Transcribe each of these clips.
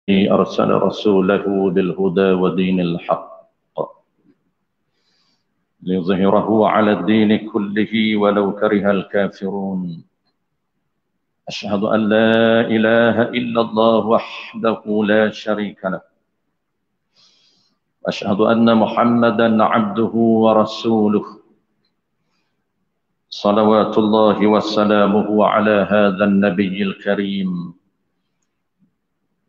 أرسل رسوله بالهدى ودين الحق ليظهره على الدين كله ولو كره الكافرون. أشهد أن لا إله إلا الله وحده لا شريك له، أشهد أن محمدا عبده ورسوله صلوات الله وسلامه على هذا النبي الكريم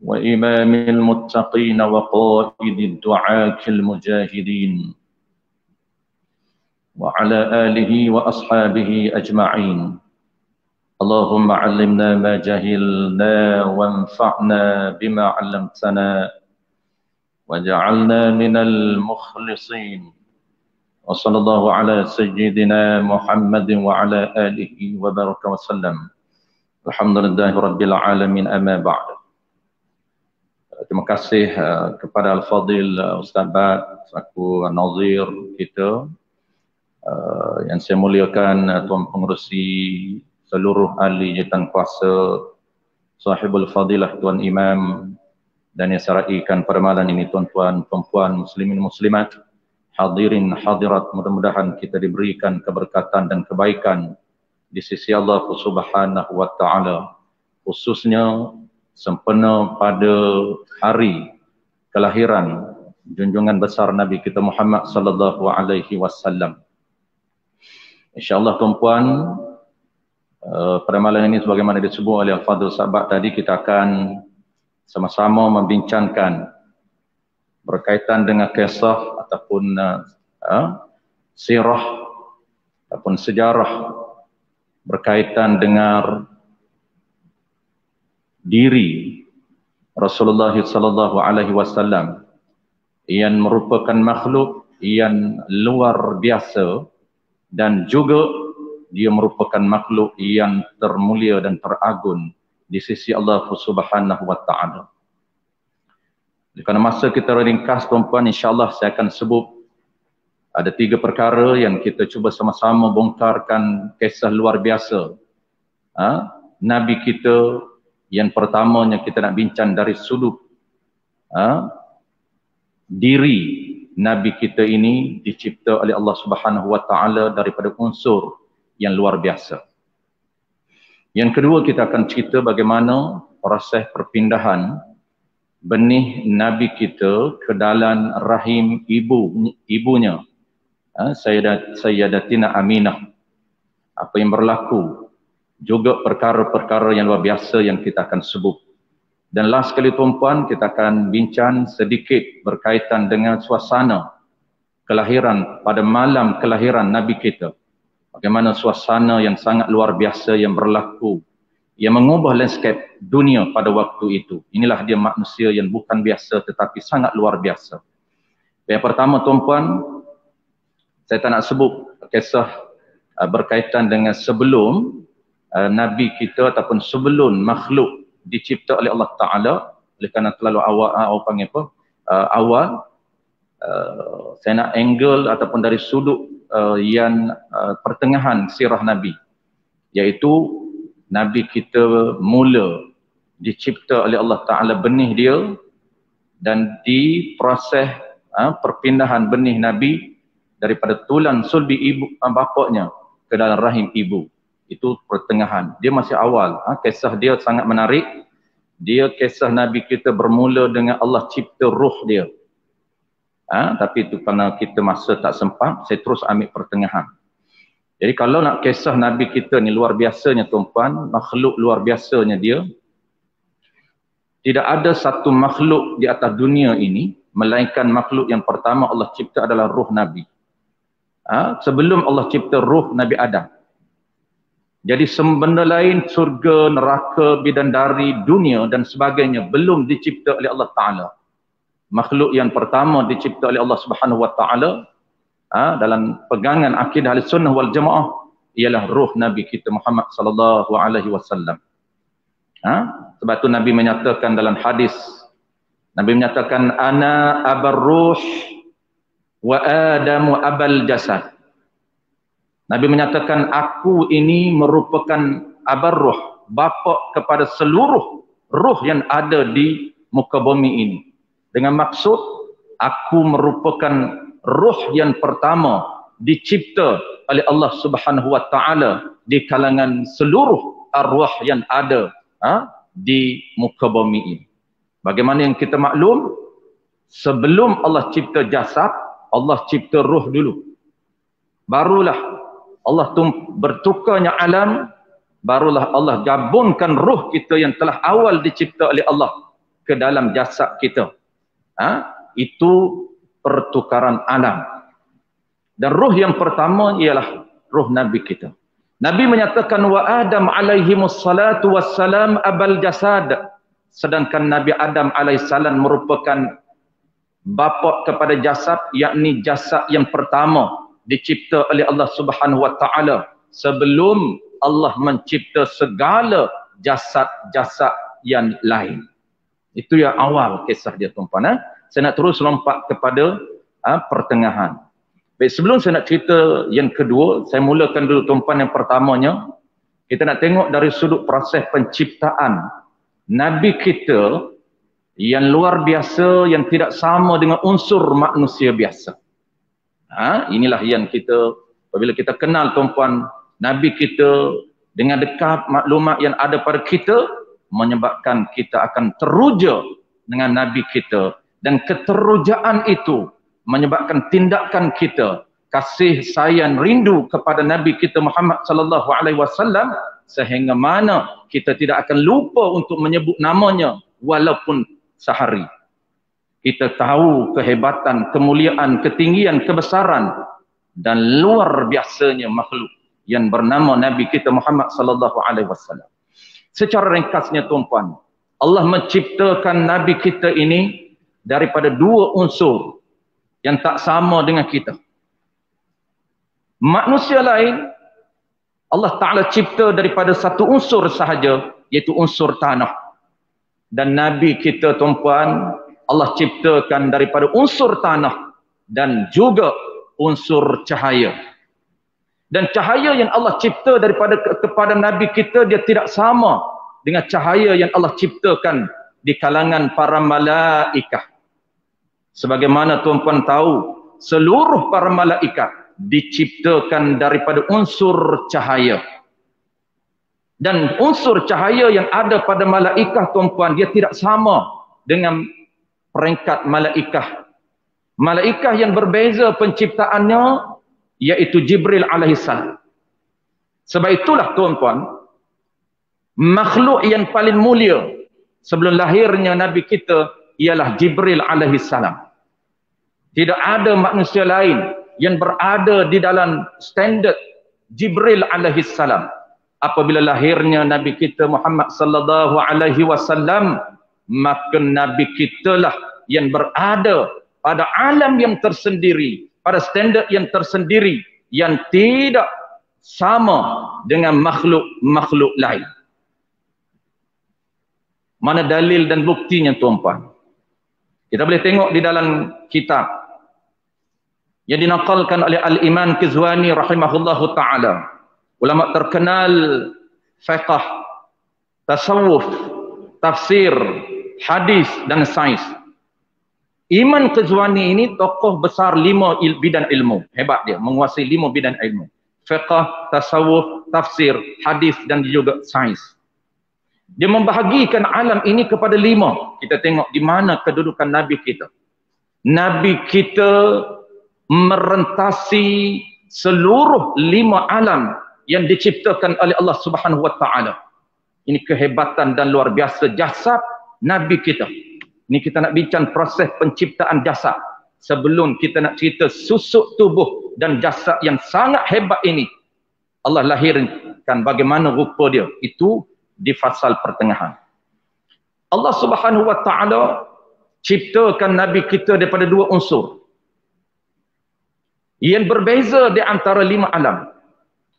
وإمام المتقين وقائد الدعاة المجاهدين وعلى آله وأصحابه أجمعين. اللهم علمنا ما جهلنا وانفعنا بما علمتنا وجعلنا من المخلصين. وصلى الله على سيدنا محمد وعلى آله وبارك وسلم. الحمد لله رب العالمين. أما بعد. Terima kasih kepada Al-Fadhil Ustaz Bad selaku nazir kita, yang saya muliakan Tuan Pengerusi, seluruh ahli jawatan kuasa, sahibul fadilah Tuan Imam, dan yang saya raikan pada malam ini tuan-tuan, perempuan, muslimin muslimat, hadirin hadirat, mudah-mudahan kita diberikan keberkatan dan kebaikan di sisi Allah Subhanahu wa taala, khususnya sempena pada hari kelahiran junjungan besar Nabi kita Muhammad sallallahu alaihi wasallam. Insyaallah tuan-puan, pada malam ini sebagaimana disebut oleh Al-Fadhil Sahabat tadi, kita akan sama-sama membincangkan berkaitan dengan kisah ataupun sirah ataupun sejarah berkaitan dengan diri Rasulullah sallallahu alaihi wasallam yang merupakan makhluk yang luar biasa dan juga dia merupakan makhluk yang termulia dan teragung di sisi Allah Subhanahu wa taala. Kerana masa kita ringkas tuan-puan, insya-Allah saya akan sebut ada 3 perkara yang kita cuba sama-sama bongkarkan kisah luar biasa Nabi kita. Yang pertamanya kita nak bincang dari sudut diri Nabi kita ini dicipta oleh Allah Subhanahu wa taala daripada unsur yang luar biasa. Yang kedua, kita akan cerita bagaimana proses perpindahan benih Nabi kita ke dalam rahim ibunya, Sayyidatina Aminah. Apa yang berlaku, juga perkara-perkara yang luar biasa yang kita akan sebut. Dan last sekali tuan-puan, kita akan bincang sedikit berkaitan dengan suasana kelahiran pada malam kelahiran Nabi kita. Bagaimana suasana yang sangat luar biasa yang berlaku, yang mengubah landscape dunia pada waktu itu. Inilah dia manusia yang bukan biasa tetapi sangat luar biasa. Yang pertama tuan-puan, saya tak nak sebut kisah berkaitan dengan sebelum Nabi kita ataupun sebelum makhluk dicipta oleh Allah Ta'ala. Oleh kerana terlalu awal, saya nak angle ataupun dari sudut yang pertengahan sirah Nabi, iaitu Nabi kita mula dicipta oleh Allah Ta'ala benih dia, dan di proses perpindahan benih Nabi daripada tulang sulbi ibu bapaknya ke dalam rahim ibu. Itu pertengahan, dia masih awal. Kisah dia sangat menarik. Dia kisah Nabi kita bermula dengan Allah cipta ruh dia. Tapi itu kerana kita masa tak sempat, saya terus ambil pertengahan. Jadi kalau nak kisah Nabi kita ni luar biasanya tuan-puan, makhluk luar biasanya dia. Tidak ada satu makhluk di atas dunia ini melainkan makhluk yang pertama Allah cipta adalah ruh Nabi. Sebelum Allah cipta ruh Nabi Adam. Jadi benda lain, surga, neraka, bidadari, dunia dan sebagainya belum dicipta oleh Allah Ta'ala. Makhluk yang pertama dicipta oleh Allah Subhanahu wa taala dalam pegangan akidah Ahlussunnah wal Jamaah ialah ruh Nabi kita Muhammad sallallahu alaihi wasallam. Sebab tu Nabi menyatakan dalam hadis, Nabi menyatakan ana abar ruh wa Adamu abal jasad. Nabi menyatakan aku ini merupakan abar ruh, bapa kepada seluruh ruh yang ada di muka bumi ini. Dengan maksud, aku merupakan ruh yang pertama dicipta oleh Allah Subhanahu wa taala di kalangan seluruh arwah yang ada di muka bumi ini. Bagaimana yang kita maklum, sebelum Allah cipta jasad, Allah cipta ruh dulu. Barulah Allah bertukarnya alam, barulah Allah gabungkan ruh kita yang telah awal dicipta oleh Allah ke dalam jasad kita. Itu pertukaran alam. Dan ruh yang pertama ialah ruh Nabi kita. Nabi menyatakan wa Adam alaihimus salatu wassalam abal jasad. Sedangkan Nabi Adam alaihissalam merupakan bapa kepada jasad, yakni jasad yang pertama dicipta oleh Allah Subhanahu wa taala sebelum Allah mencipta segala jasad-jasad yang lain. Itu yang awal kisah dia tuan-tuan. Saya nak terus lompat kepada pertengahan. Baik, sebelum saya nak cerita yang kedua, saya mulakan dulu tuan-tuan yang pertamanya. Kita nak tengok dari sudut proses penciptaan Nabi kita yang luar biasa, yang tidak sama dengan unsur manusia biasa. Inilah yang kita, apabila kita kenal tuan-tuan Nabi kita dengan dekat, maklumat yang ada pada kita menyebabkan kita akan teruja dengan Nabi kita, dan keterujaan itu menyebabkan tindakan kita kasih sayang rindu kepada Nabi kita Muhammad sallallahu alaihi wasallam, sehingga mana kita tidak akan lupa untuk menyebut namanya walaupun sehari. Kita tahu kehebatan, kemuliaan, ketinggian, kebesaran dan luar biasanya makhluk yang bernama Nabi kita Muhammad sallallahu alaihi wasallam. Secara ringkasnya tuan-tuan, Allah menciptakan Nabi kita ini daripada dua unsur yang tak sama dengan kita. Manusia lain Allah Ta'ala cipta daripada satu unsur sahaja, iaitu unsur tanah. Dan Nabi kita tuan-tuan, Allah ciptakan daripada unsur tanah dan juga unsur cahaya. Dan cahaya yang Allah cipta kepada Nabi kita, dia tidak sama dengan cahaya yang Allah ciptakan di kalangan para malaikat. Sebagaimana tuan-tuan tahu, seluruh para malaikat diciptakan daripada unsur cahaya. Dan unsur cahaya yang ada pada malaikat tuan-tuan, dia tidak sama dengan peringkat malaikat. Malaikat yang berbeza penciptaannya iaitu Jibril alaihissalam. Sebab itulah tuan-tuan, makhluk yang paling mulia sebelum lahirnya Nabi kita ialah Jibril alaihissalam. Tidak ada manusia lain yang berada di dalam standard Jibril alaihissalam. Apabila lahirnya Nabi kita Muhammad sallallahu alaihi wasallam, maka Nabi kita lah yang berada pada alam yang tersendiri, pada standard yang tersendiri, yang tidak sama dengan makhluk-makhluk lain. Mana dalil dan buktinya tuan-tuan? Kita boleh tengok di dalam kitab yang dinakalkan oleh Al-Imam Qazwini rahimahullahu ta'ala. Ulama terkenal fiqh, tasawuf, tafsir, hadis dan sains. Imam Qazwini ini tokoh besar 5 bidang ilmu. Hebat dia, menguasai 5 bidang ilmu. Fiqh, tasawuf, tafsir, hadis dan juga sains. Dia membahagikan alam ini kepada 5. Kita tengok di mana kedudukan Nabi kita. Nabi kita merentasi seluruh 5 alam yang diciptakan oleh Allah Subhanahu wa taala. Ini kehebatan dan luar biasa jasad Nabi kita. Ini kita nak bincang proses penciptaan jasad. Sebelum kita nak cerita susuk tubuh dan jasad yang sangat hebat ini, Allah lahirkan bagaimana rupa dia. Itu di fasal pertengahan. Allah Subhanahu wa taala ciptakan Nabi kita daripada 2 unsur yang berbeza di antara 5 alam.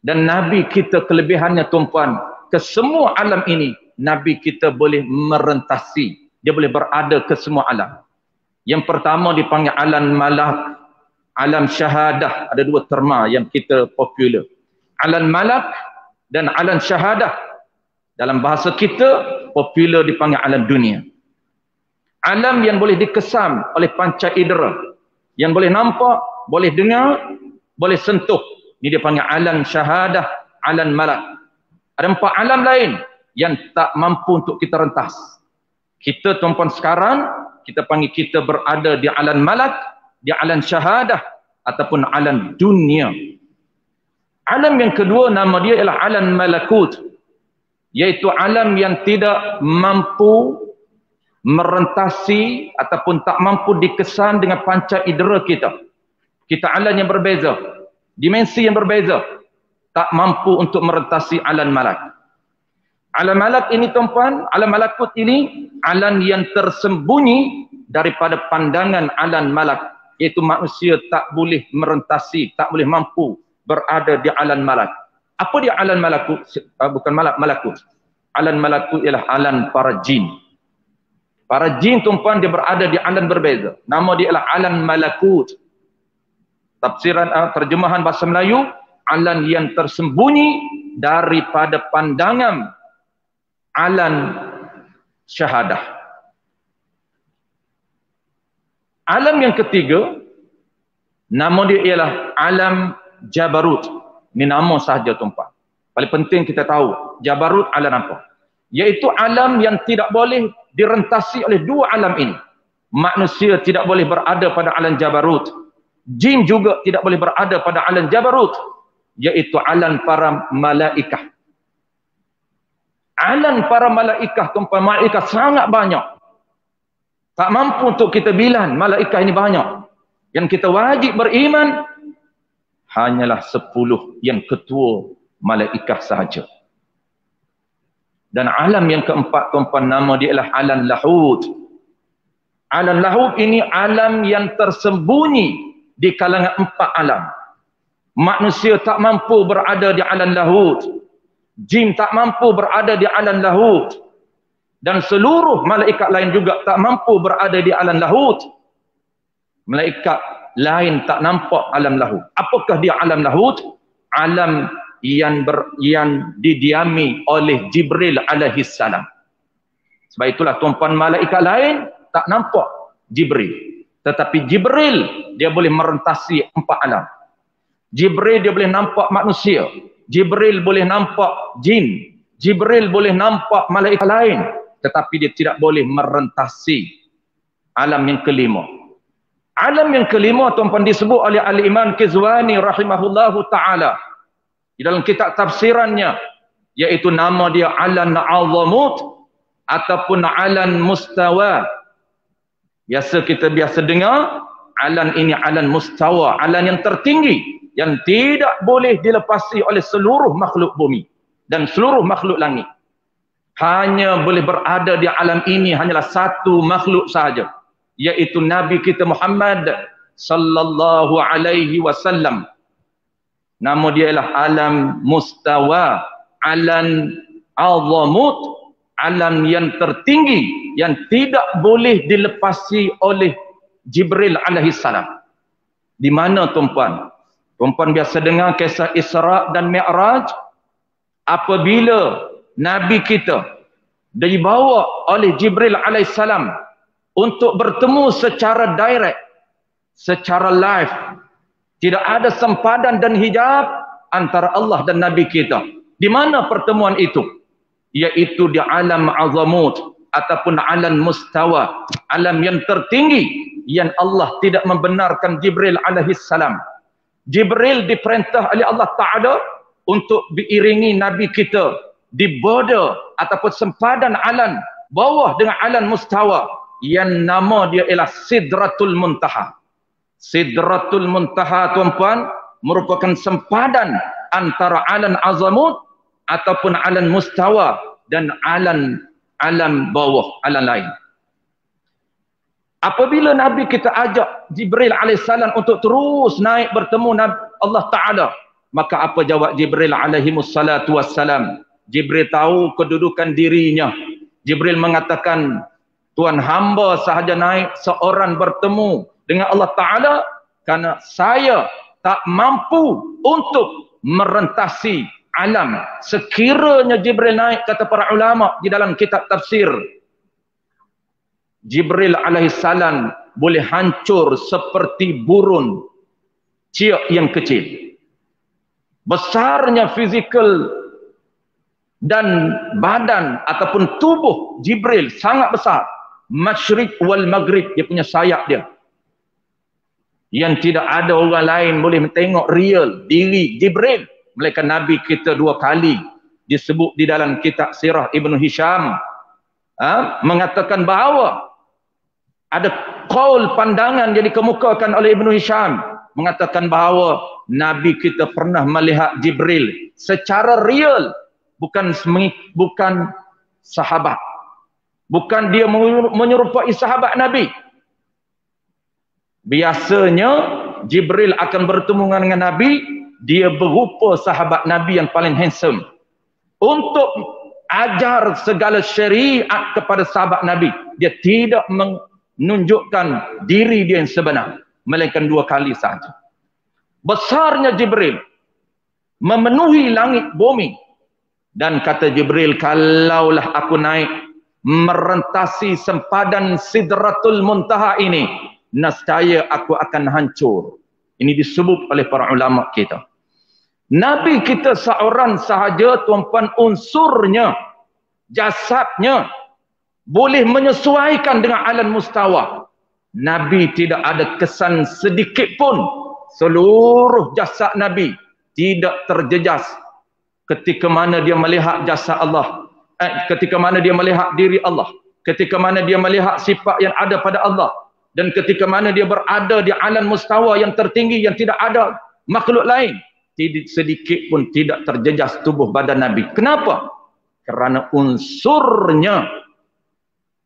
Dan Nabi kita kelebihannya tuan-tuan, ke semua alam ini Nabi kita boleh merentasi. Dia boleh berada ke semua alam. Yang pertama dipanggil alam malak, alam syahadah. Ada 2 terma yang kita popular. Alam malak dan alam syahadah. Dalam bahasa kita popular dipanggil alam dunia. Alam yang boleh dikesam oleh panca indera, yang boleh nampak, boleh dengar, boleh sentuh. Ini dia panggil alam syahadah, alam malak. Ada 4 alam lain yang tak mampu untuk kita rentas. Kita tuan-puan sekarang, kita panggil kita berada di alam malak, di alam syahadah, ataupun alam dunia. Alam yang kedua nama dia ialah alam malakut, iaitu alam yang tidak mampu merentasi ataupun tak mampu dikesan dengan panca indera kita. Kita alam yang berbeza, dimensi yang berbeza, tak mampu untuk merentasi alam malak. Alam malak ini tuan-puan, alam malakut ini alam yang tersembunyi daripada pandangan alam malak, iaitu manusia tak boleh merentasi, tak boleh mampu berada di alam malak. Apa dia alam malakut? Bukan malakut. Alam malakut ialah alam para jin. Para jin tuan-puan dia berada di alam berbeza. Nama dia ialah alam malakut. Tafsiran terjemahan bahasa Melayu, alam yang tersembunyi daripada pandangan alam syahadah. Alam yang ketiga, nama dia ialah alam jabarut. Ini nama sahaja tuan-puan. Paling penting kita tahu, jabarut alam apa? Iaitu alam yang tidak boleh direntasi oleh 2 alam ini. Manusia tidak boleh berada pada alam jabarut. Jin juga tidak boleh berada pada alam jabarut, iaitu alam para malaikah. Alam para malaikah, tuan-puan, malaikah sangat banyak. Tak mampu untuk kita bilang malaikah ini banyak. Yang kita wajib beriman hanyalah 10 yang ketua malaikah sahaja. Dan alam yang keempat tuan-puan, nama dia ialah alam lahud. Alam lahud ini alam yang tersembunyi di kalangan 4 alam. Manusia tak mampu berada di alam lahud. Jin tak mampu berada di alam lahud. Dan seluruh malaikat lain juga tak mampu berada di alam lahud. Malaikat lain tak nampak alam lahud. Apakah dia alam lahud? Alam yang didiami oleh Jibril alaihi salam. Sebab itulah tuan-puan, malaikat lain tak nampak Jibril. Tetapi Jibril dia boleh merentasi 4 alam. Jibril dia boleh nampak manusia. Jibril boleh nampak jin. Jibril boleh nampak malaikat lain. Tetapi dia tidak boleh merentasi alam yang kelima. Alam yang kelima tuan-puan disebut oleh Al-Imam Qizwani rahimahullahu ta'ala di dalam kitab tafsirannya, iaitu nama dia alam azamut ataupun alam mustawa. Kita biasa dengar alam ini alam mustawa, alam yang tertinggi yang tidak boleh dilepasi oleh seluruh makhluk bumi dan seluruh makhluk langit. Hanya boleh berada di alam ini hanyalah 1 makhluk sahaja, iaitu Nabi kita Muhammad sallallahu alaihi wasallam. Nama dia ialah alam mustawa, alam azamut, alam yang tertinggi yang tidak boleh dilepasi oleh Jibril alaihi salam. Di mana tuan-puan? Tuan-puan biasa dengar kisah Isra dan Mi'raj. Apabila Nabi kita dibawa oleh Jibril alaihi salam untuk bertemu secara direct, secara live, tidak ada sempadan dan hijab antara Allah dan Nabi kita. Di mana pertemuan itu? Iaitu di alam azamut ataupun alam mustawa, alam yang tertinggi yang Allah tidak membenarkan Jibril alaihi salam. Jibril diperintah oleh Allah Ta'ala untuk diiringi Nabi kita di border ataupun sempadan alam bawah dengan alam mustawa yang nama dia ialah Sidratul Muntaha. Sidratul Muntaha tuan-puan merupakan sempadan antara alam azamut ataupun alam mustawa dan alam bawah, alam lain. Apabila Nabi kita ajak Jibril alaihissalam untuk terus naik bertemu Allah Ta'ala, maka apa jawab Jibril alaihissalatu wassalam? Jibril tahu kedudukan dirinya. Jibril mengatakan, Tuhan, hamba sahaja naik seorang bertemu dengan Allah Ta'ala karena saya tak mampu untuk merentasi alam. Sekiranya Jibril naik, kata para ulama di dalam kitab tafsir, Jibril alaihissalam boleh hancur seperti burung ciak yang kecil. Besarnya fizikal dan badan ataupun tubuh Jibril sangat besar. Masyriq wal maghrib, dia punya sayap dia, yang tidak ada orang lain boleh tengok real diri Jibril, melainkan Nabi kita 2 kali disebut di dalam kitab sirah Ibnu Hisham, mengatakan bahawa ada qaul pandangan yang dikemukakan oleh Ibnu Hisham mengatakan bahawa Nabi kita pernah melihat Jibril secara real, bukan sahabat, bukan dia menyerupai sahabat Nabi. Biasanya Jibril akan bertemu dengan Nabi, dia berupa sahabat Nabi yang paling handsome untuk ajar segala syariat kepada sahabat Nabi. Dia tidak menunjukkan diri dia yang sebenar, melainkan 2 kali sahaja. Besarnya Jibril memenuhi langit bumi, dan kata Jibril, kalaulah aku naik merentasi sempadan Sidratul Muntaha ini, nescaya aku akan hancur. Ini disebut oleh para ulama kita. Nabi kita seorang sahaja, tuan-puan, unsurnya, jasadnya boleh menyesuaikan dengan alam mustawa. Nabi tidak ada kesan sedikit pun. Seluruh jasad Nabi tidak terjejas ketika mana dia melihat jasad Allah, ketika mana dia melihat diri Allah, ketika mana dia melihat sifat yang ada pada Allah, dan ketika mana dia berada di alam mustawa yang tertinggi yang tidak ada makhluk lain, sedikit pun tidak terjejas tubuh badan Nabi. Kenapa? Kerana unsurnya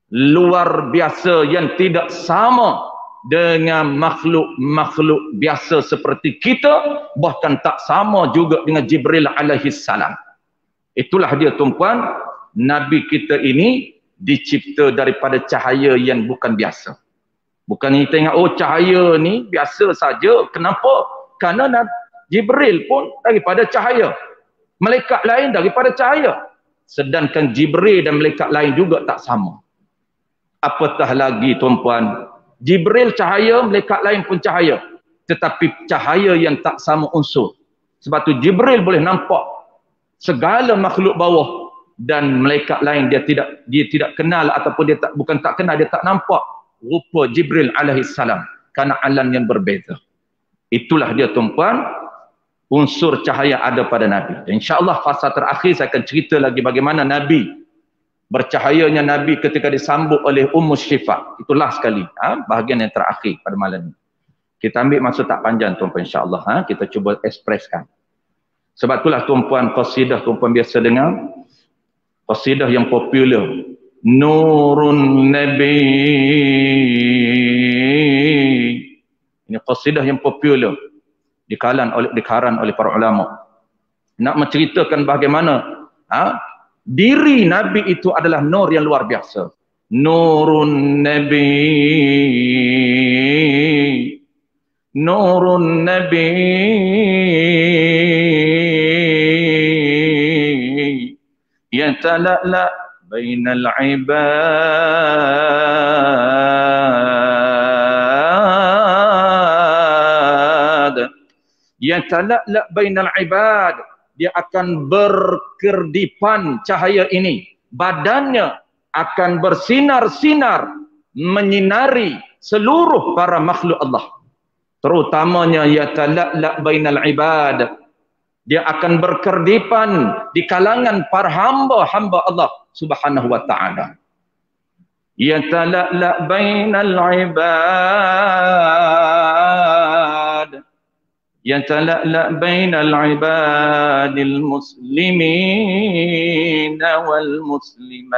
luar biasa yang tidak sama dengan makhluk-makhluk biasa seperti kita, bahkan tak sama juga dengan Jibril alaihissalam. Itulah dia, tuan-puan, Nabi kita ini dicipta daripada cahaya yang bukan biasa. Bukan kita ingat, oh cahaya ni biasa saja. Kenapa? Kerana Jibril pun daripada cahaya, malaikat lain daripada cahaya. Sedangkan Jibril dan malaikat lain juga tak sama. Apatah lagi, tuan-puan, Jibril cahaya, malaikat lain pun cahaya, tetapi cahaya yang tak sama unsur. Sebab tu Jibril boleh nampak segala makhluk bawah, dan malaikat lain dia tidak kenal, ataupun dia bukan tak kenal, dia tak nampak rupa Jibril alaihissalam, kerana alam yang berbeza. Itulah dia, tuan-puan, unsur cahaya ada pada Nabi. InsyaAllah fasa terakhir saya akan cerita lagi bagaimana Nabi, bercahayanya Nabi ketika disambut oleh Ummu Syifa. Itulah sekali bahagian yang terakhir pada malam ini. Kita ambil masa tak panjang, tuan-puan, insyaAllah. Kita cuba ekspreskan. Sebab itulah, tuan-puan, qasidah tuan-puan biasa dengar, qasidah yang popular, Nurun Nabi. Ini qasidah yang popular, dikarang oleh para ulama. Nak menceritakan bagaimana diri Nabi itu adalah nur yang luar biasa. Nurun Nabi, Nurun Nabi, yatala'la bainal ibad, yatala'la bainal ibad. Dia akan berkerdipan cahaya ini, badannya akan bersinar-sinar menyinari seluruh para makhluk Allah, terutamanya yatala'la bainal ibad. Dia akan berkerdipan di kalangan para hamba-hamba Allah Subhanahu wa taala. Yatala'la bainal ibad, yatala'la bainal ibadil muslimin wal muslimat.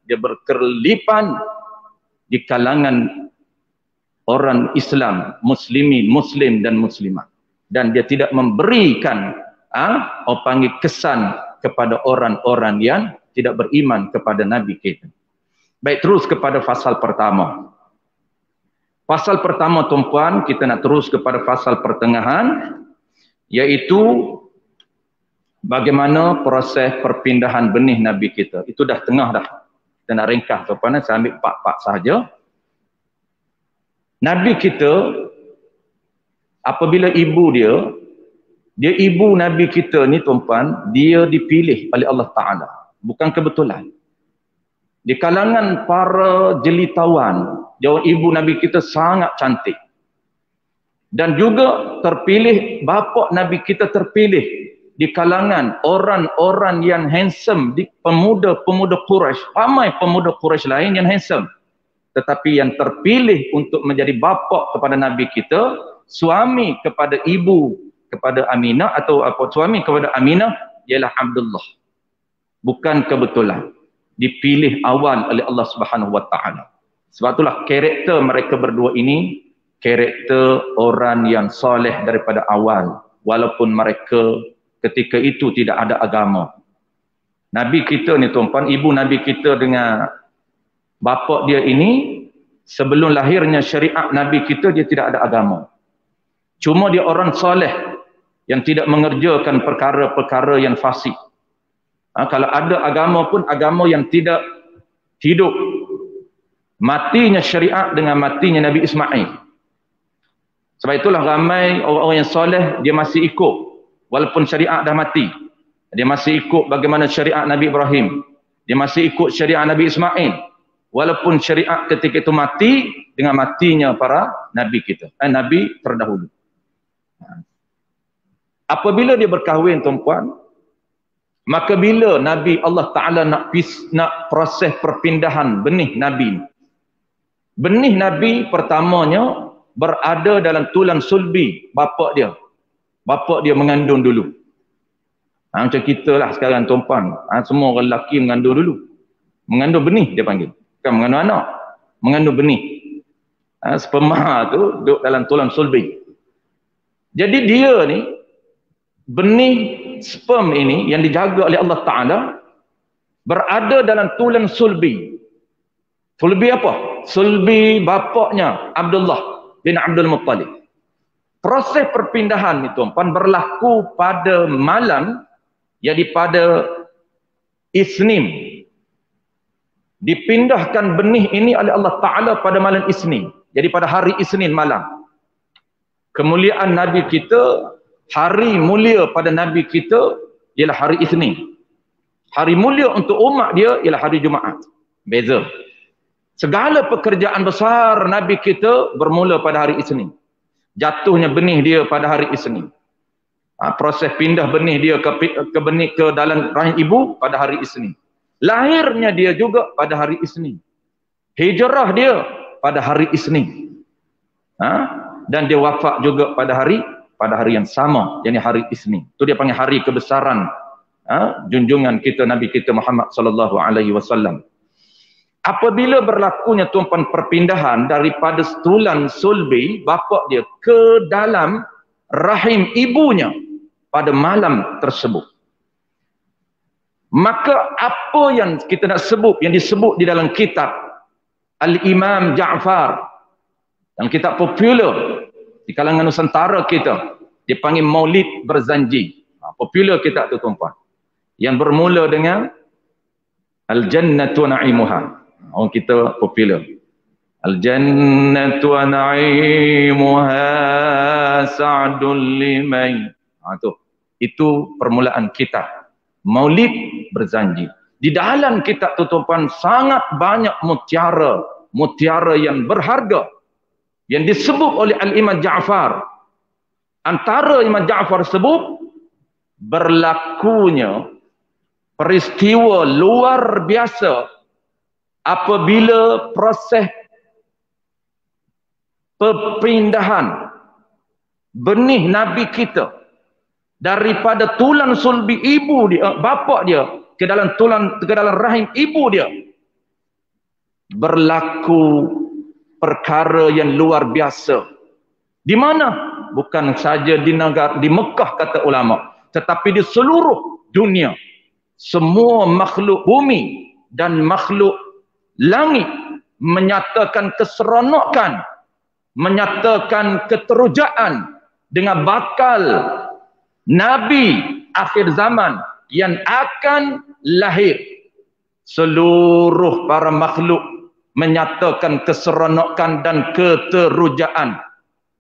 Dia berkerlipan di kalangan orang Islam, muslimin, muslim dan muslimat, dan dia tidak memberikan kesan kepada orang-orang yang tidak beriman kepada Nabi kita. Baik, terus kepada fasal pertama. Fasal pertama, tuan-puan, kita nak terus kepada fasal pertengahan, iaitu bagaimana proses perpindahan benih Nabi kita. Itu dah tengah dah. Kita nak ringkas tuan-tuan, saya ambil part-part sahaja. Nabi kita, apabila ibu dia ibu Nabi kita ni tuan-tuan, dia dipilih oleh Allah Ta'ala. Bukan kebetulan. Di kalangan para jelitawan, ibu Nabi kita sangat cantik. Dan juga terpilih, bapa Nabi kita terpilih di kalangan orang-orang yang handsome, di pemuda-pemuda Quraisy. Ramai pemuda Quraisy lain yang handsome. Tetapi yang terpilih untuk menjadi bapa kepada Nabi kita, suami kepada ibu, kepada Aminah, atau suami kepada Aminah, ialah Abdullah. Bukan kebetulan. Dipilih awal oleh Allah Subhanahu Wa Taala. Sebab itulah karakter mereka berdua ini karakter orang yang soleh daripada awal, walaupun mereka ketika itu tidak ada agama. Nabi kita ni tuan-tuan, ibu Nabi kita dengan bapa dia ini, sebelum lahirnya syariat Nabi kita, dia tidak ada agama. Cuma dia orang soleh yang tidak mengerjakan perkara-perkara yang fasik. Kalau ada agama pun agama yang tidak hidup. Matinya syariat dengan matinya Nabi Ismail. Sebab itulah ramai orang-orang yang soleh, dia masih ikut. Walaupun syariat dah mati. Dia masih ikut bagaimana syariat Nabi Ibrahim. Dia masih ikut syariat Nabi Ismail. Walaupun syariat ketika itu mati dengan matinya para Nabi kita. Nabi terdahulu. Apabila dia berkahwin tuan-puan, maka bila Nabi Allah Ta'ala nak proses perpindahan benih Nabi. Benih Nabi pertamanya berada dalam tulang sulbi bapa dia. Bapa dia mengandung dulu. Macam kita lah sekarang tuan-puan. Semua orang lelaki mengandung dulu. Mengandung benih dia panggil. Bukan mengandung anak. Mengandung benih. Sperma tu duduk dalam tulang sulbi. Jadi dia ni, benih sperm ini yang dijaga oleh Allah Ta'ala berada dalam tulang sulbi. Sulbi apa? Sulbi bapaknya Abdullah bin Abdul Muttalib. Proses perpindahan itu tuan berlaku pada malam, jadi pada Isnin. Dipindahkan benih ini oleh Allah Ta'ala pada malam Isnin. Jadi pada hari Isnin malam. Kemuliaan Nabi kita, hari mulia pada Nabi kita ialah hari Isnin. Hari mulia untuk umat dia ialah hari Jumaat. Beza. Segala pekerjaan besar Nabi kita bermula pada hari Isnin. Jatuhnya benih dia pada hari Isnin. Proses pindah benih dia ke benih ke dalam rahim ibu pada hari Isnin. Lahirnya dia juga pada hari Isnin. Hijrah dia pada hari Isnin. Dan dia wafat juga pada hari yang sama, yakni hari Isnin. Itu dia panggil hari kebesaran junjungan kita Nabi kita Muhammad sallallahu alaihi wasallam. Apabila berlakunya tuan-tuan perpindahan daripada tulang sulbi bapa dia ke dalam rahim ibunya pada malam tersebut, maka apa yang kita nak sebut, yang disebut di dalam kitab Al-Imam Ja'far, yang kitab popular di kalangan Nusantara kita, dipanggil Maulid Berzanji. Popular kitab tu tuan-tuan, yang bermula dengan Al-Jannatu Na'imuha. Orang kita popular. Al-Jannatu Na'imuha Sa'dul Liman. Itu permulaan kitab Maulid Berzanji. Di dalam kitab tu tuan-tuan sangat banyak mutiara yang berharga yang disebut oleh Al-Imam Ja'far. Antara Imam Ja'far sebut berlakunya peristiwa luar biasa apabila proses perpindahan benih Nabi kita daripada tulang sulbi ibu dia, bapa dia ke dalam rahim ibu dia, berlaku perkara yang luar biasa. Di mana? Bukan saja di Mekah kata ulama, tetapi di seluruh dunia. Semua makhluk bumi dan makhluk langit menyatakan keseronokan, menyatakan keterujaan dengan bakal Nabi akhir zaman yang akan lahir. seluruh para makhluk menyatakan keseronokan dan keterujaan.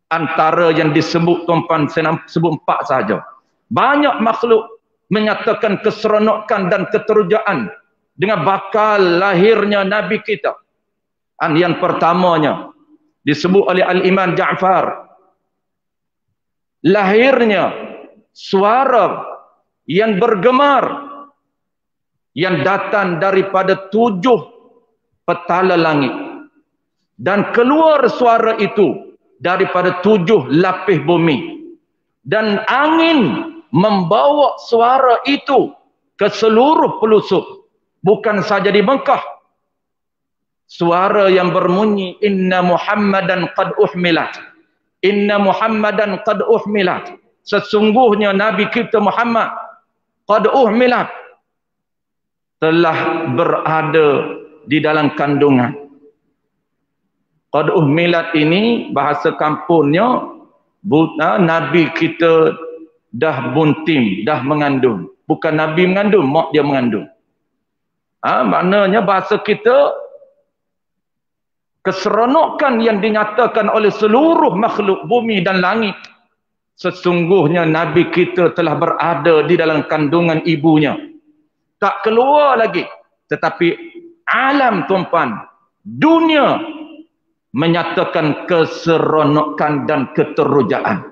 Antara yang disebut tuan-tuan, saya nak sebut 4 sahaja. Banyak makhluk menyatakan keseronokan dan keterujaan dengan bakal lahirnya Nabi kita. Yang pertamanya disebut oleh Al-Imam Ja'far, lahirnya suara yang bergemar yang datang daripada 7 petala langit, dan keluar suara itu daripada 7 lapis bumi, dan angin membawa suara itu ke seluruh pelosok, bukan saja di Mekah. Suara yang berbunyi, inna Muhammadan qad uhmilat, inna Muhammadan qad uhmilat, sesungguhnya Nabi kita Muhammad qad uhmilat, telah berada di dalam kandungan. Qad uhmilat ini bahasa kampungnya, Nabi kita dah bunting, dah mengandung. Bukan Nabi mengandung, mak dia mengandung. Maknanya bahasa kita, keseronokan yang dinyatakan oleh seluruh makhluk bumi dan langit, sesungguhnya Nabi kita telah berada di dalam kandungan ibunya. Tak keluar lagi. Tetapi alam tuan-tuan, dunia menyatakan keseronokan dan keterujaan.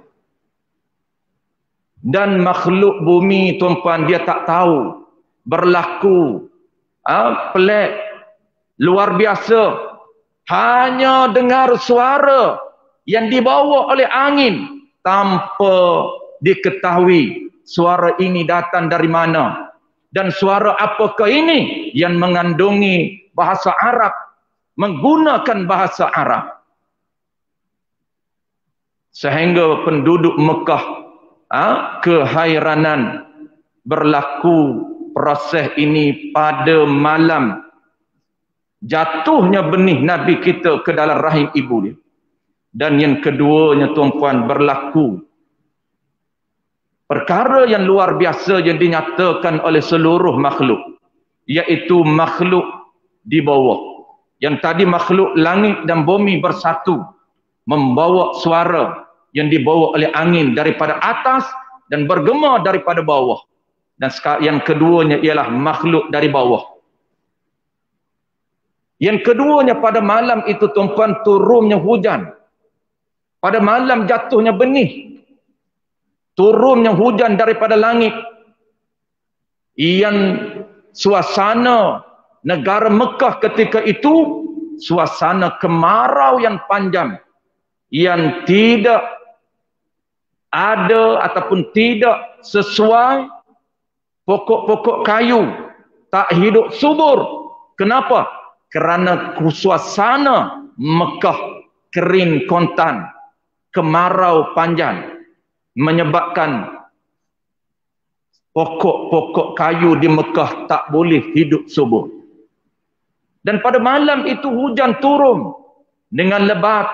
Dan makhluk bumi tuan-tuan, dia tak tahu, berlaku pelik, luar biasa. Hanya dengar suara yang dibawa oleh angin tanpa diketahui suara ini datang dari mana. Dan suara apakah ini yang mengandungi bahasa Arab, menggunakan bahasa Arab. Sehingga penduduk Mekah kehairanan. Berlaku proses ini pada malam jatuhnya benih Nabi kita ke dalam rahim ibu dia. Dan yang keduanya tuan-tuan, berlaku perkara yang luar biasa yang dinyatakan oleh seluruh makhluk, iaitu makhluk di bawah. Yang tadi makhluk langit dan bumi bersatu, membawa suara yang dibawa oleh angin daripada atas dan bergema daripada bawah. Dan yang keduanya ialah makhluk dari bawah. Yang keduanya, pada malam itu tuan-tuan, turunnya hujan. Pada malam jatuhnya benih, turunnya hujan daripada langit. Yang suasana negara Mekah ketika itu, suasana kemarau yang panjang, yang tidak ada ataupun tidak sesuai, pokok-pokok kayu tak hidup subur. Kenapa? Kerana suasana Mekah kering kontan, kemarau panjang, menyebabkan pokok-pokok kayu di Mekah tak boleh hidup subur. Dan pada malam itu hujan turun dengan lebat,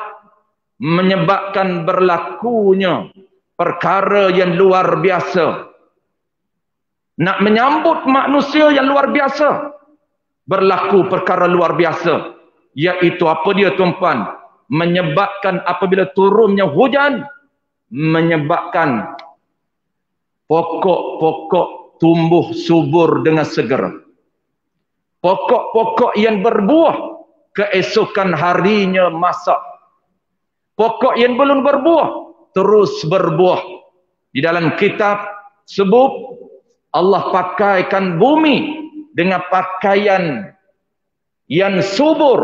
menyebabkan berlakunya perkara yang luar biasa. Nak menyambut manusia yang luar biasa, berlaku perkara luar biasa, iaitu apa dia tuan-tuan? Menyebabkan apabila turunnya hujan, menyebabkan pokok-pokok tumbuh subur dengan segera. Pokok-pokok yang berbuah keesokan harinya masak. Pokok yang belum berbuah terus berbuah. Di dalam kitab sebut Allah pakaikan bumi dengan pakaian yang subur,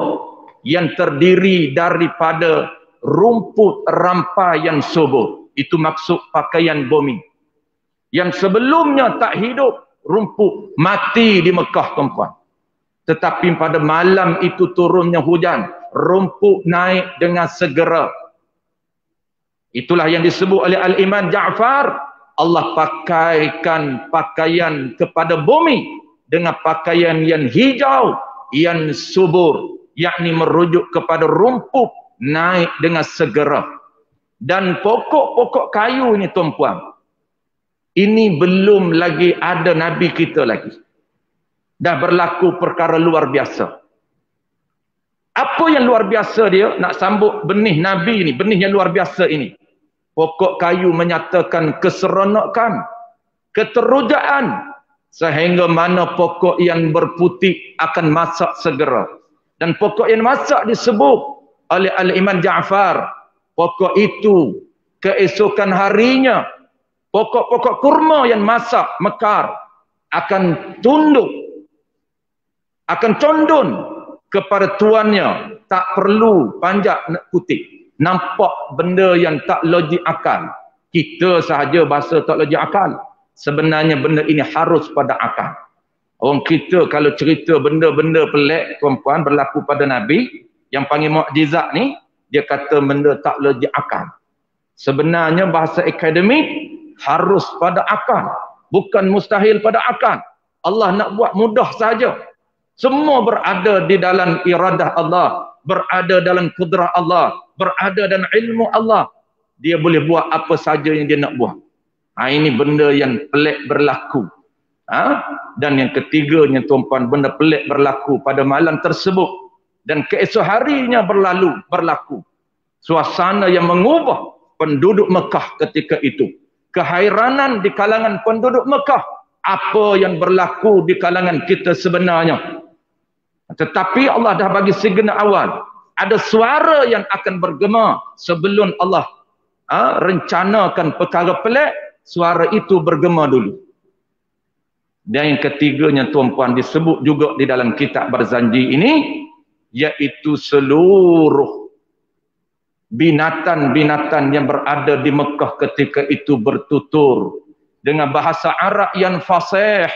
yang terdiri daripada rumput rampai yang subur. Itu maksud pakaian bumi. Yang sebelumnya tak hidup, rumput mati di Mekah tuan-tuan. Tetapi pada malam itu turunnya hujan, rumput naik dengan segera. Itulah yang disebut oleh Al-Imam Ja'far, Allah pakaikan pakaian kepada bumi dengan pakaian yang hijau, yang subur, yakni merujuk kepada rumput naik dengan segera. Dan pokok-pokok kayu ni tuan-puan, ini belum lagi ada Nabi kita lagi. dah berlaku perkara luar biasa. Apa yang luar biasa dia? Nak sambut benih Nabi ni, benih yang luar biasa ini. Pokok kayu menyatakan keseronokan, keterujaan, sehingga mana pokok yang berputih akan masak segera. Dan pokok yang masak disebut oleh Al-Imam Ja'far, pokok itu keesokan harinya, pokok-pokok kurma yang masak mekar akan tunduk, akan condon kepada tuannya, tak perlu panjat nak kutip. Nampak benda yang tak logik akal. Kita sahaja bahasa tak logik akal. Sebenarnya benda ini harus pada akal. Orang kita kalau cerita benda-benda pelik tuan-puan berlaku pada Nabi, yang panggil mukjizat ni, dia kata benda tak logik akal. Sebenarnya bahasa akademik harus pada akal. Bukan mustahil pada akal. Allah nak buat mudah saja. Semua berada di dalam iradah Allah, berada dalam kudrah Allah, berada dalam ilmu Allah. Dia boleh buat apa saja yang dia nak buat. Ini benda yang pelik berlaku. Dan yang ketiganya tuan-puan, benda pelik berlaku pada malam tersebut. Dan keesok harinya berlaku. Suasana yang mengubah penduduk Mekah ketika itu. Kehairanan di kalangan penduduk Mekah. Apa yang berlaku di kalangan kita sebenarnya. Tetapi Allah dah bagi signal awal. Ada suara yang akan bergema sebelum Allah rencanakan perkara pelik. Suara itu bergema dulu. Dan yang ketiganya tuan-puan disebut juga di dalam kitab Barzanji ini, iaitu seluruh binatang-binatang yang berada di Mekah ketika itu bertutur dengan bahasa Arab yang fasih,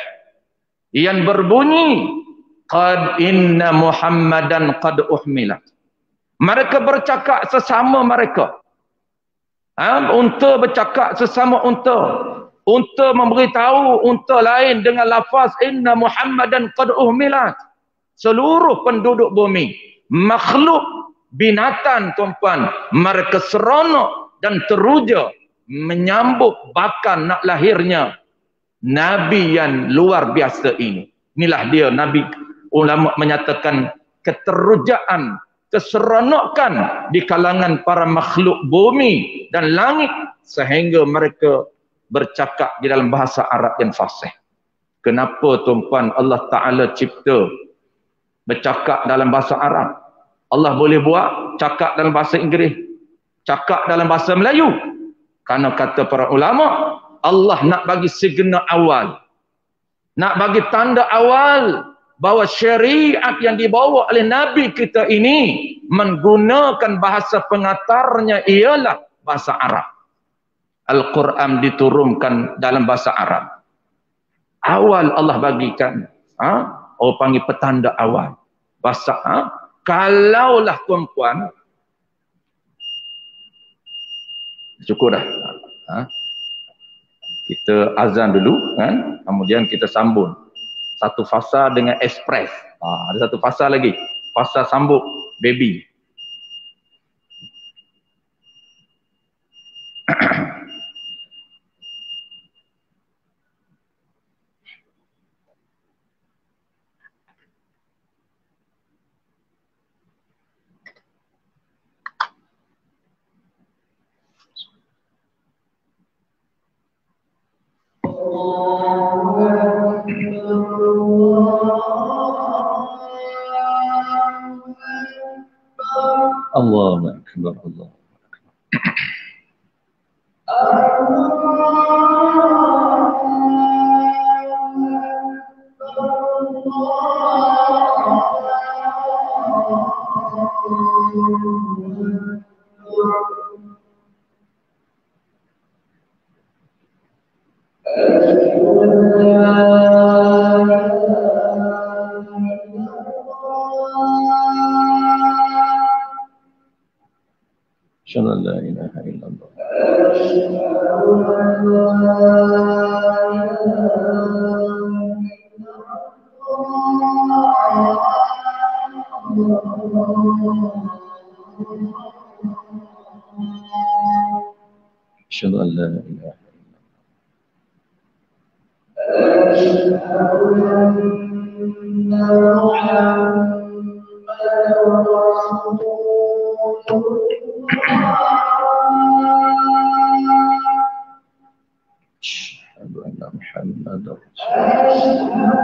yang berbunyi, qad inna Muhammadan qad uhmilat. Mereka bercakap sesama mereka. Unta bercakap sesama unta. Unta memberitahu unta lain dengan lafaz inna Muhammadan qad uhmilat. Seluruh penduduk bumi, makhluk binatang tuan-puan, mereka seronok dan teruja menyambut bahkan nak lahirnya Nabi yang luar biasa ini. Inilah dia Nabi, ulama menyatakan keterujaan, keseronokan di kalangan para makhluk bumi dan langit sehingga mereka bercakap di dalam bahasa Arab yang fasih. Kenapa tuan-puan Allah Ta'ala cipta bercakap dalam bahasa Arab? Allah boleh buat cakap dalam bahasa Inggeris, cakap dalam bahasa Melayu. Karena kata para ulama, Allah nak bagi signal awal, nak bagi tanda awal bahawa syariat yang dibawa oleh Nabi kita ini menggunakan bahasa pengantarnya ialah bahasa Arab. Al-Quran diturunkan dalam bahasa Arab. Awal Allah bagikan, orang panggil petanda awal. Bahasa, kalaulah tuan-puan, cukup dah. Kita azan dulu, kan? Kemudian kita sambung. Satu fasa dengan express. Ada satu fasa lagi. Fasa sambung baby. Allahu Akbar, Allah. Asyhadu an la ilaha illallah. Asyhadu an la ilaha illallah. Asyhadu anna Muhammadar Rasulullah.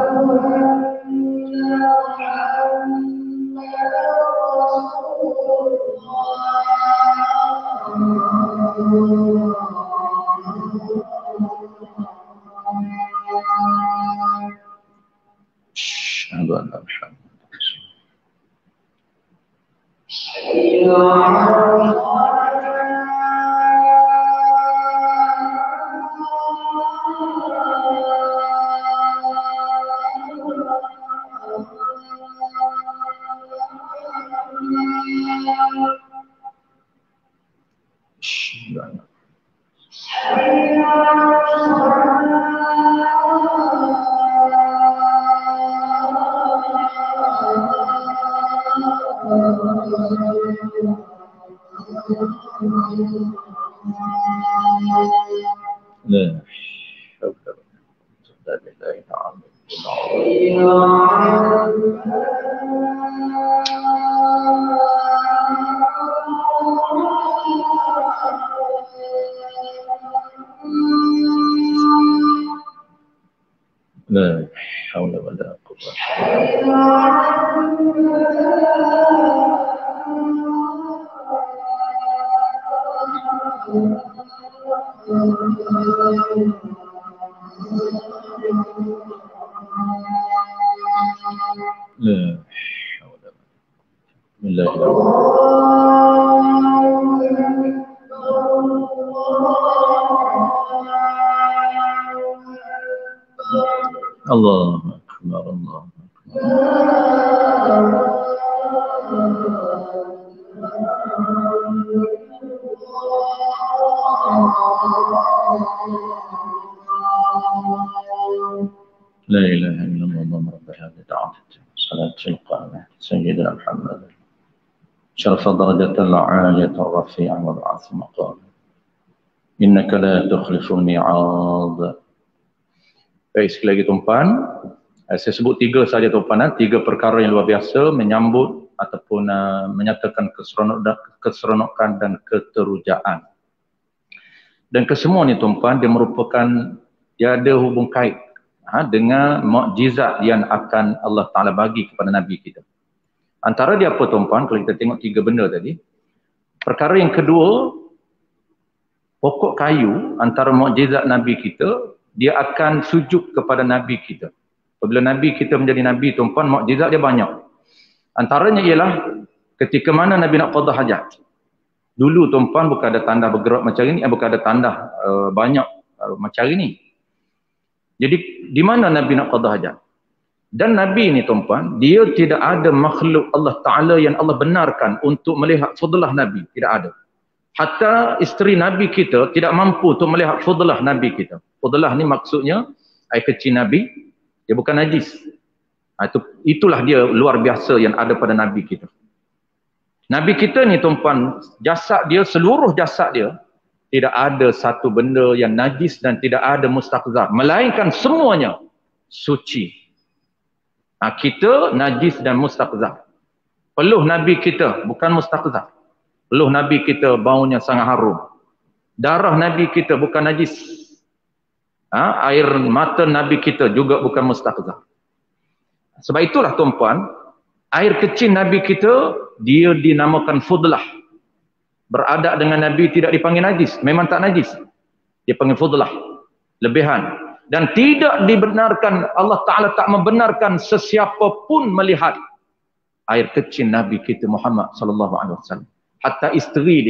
Asyhadu anna Muhammadar Rasulullah. La hawla wala quwwata illa billah. La hawla wala quwwata La hawla illa billah. Allahu akbar, Allahu akbar. لا إله إلا الله رب هذه الدعوة صلاة القائمة سيدنا محمد شرف درجة العالية الرفيعة وبعث مقام إنك لا تخلف الميعاد. Baik, sekali lagi tuan-tuan, saya sebut tiga saja tuan-tuan, tiga perkara yang luar biasa menyambut ataupun menyatakan keseronokan dan keterujaan. Dan kesemua ni tuan-tuan, dia merupakan, dia ada hubung kait dengan mukjizat yang akan Allah Ta'ala bagi kepada Nabi kita. Antara dia apa tuan-tuan, kalau kita tengok tiga benda tadi. Perkara yang kedua, pokok kayu antara mukjizat Nabi kita, dia akan sujud kepada Nabi kita. Apabila Nabi kita menjadi Nabi tuan-tuan, mukjizat dia banyak. Antaranya ialah ketika mana Nabi nak qada hajat. Dulu tuan-tuan bukan ada tandah bergerak macam ini, bukan ada tandah banyak macam ini. Jadi di mana Nabi nak qada hajat? Dan Nabi ni tuan-tuan, dia tidak ada makhluk Allah Ta'ala yang Allah benarkan untuk melihat fadlah Nabi. Tidak ada. Hatta isteri Nabi kita tidak mampu untuk melihat fadlah Nabi kita. Fadlah ni maksudnya air kecil Nabi, dia bukan najis. Itulah dia luar biasa yang ada pada Nabi kita. Nabi kita ni tuan-tuan, jasad dia, seluruh jasad dia, tidak ada satu benda yang najis dan tidak ada mustaqzah. Melainkan semuanya suci. Kita najis dan mustaqzah. Peluh Nabi kita bukan mustaqzah. Peluh Nabi kita baunya sangat harum. Darah Nabi kita bukan najis. Air mata Nabi kita juga bukan mustaqzah. Sebab itulah tuan-puan, air kecil Nabi kita, dia dinamakan fudlah. Beradab dengan Nabi tidak dipanggil najis. Memang tak najis. Dia panggil fudlah. Lebihan. Dan tidak dibenarkan, Allah Ta'ala tak membenarkan sesiapa pun melihat air kecil Nabi kita Muhammad sallallahu alaihi wasallam. Hatta isteri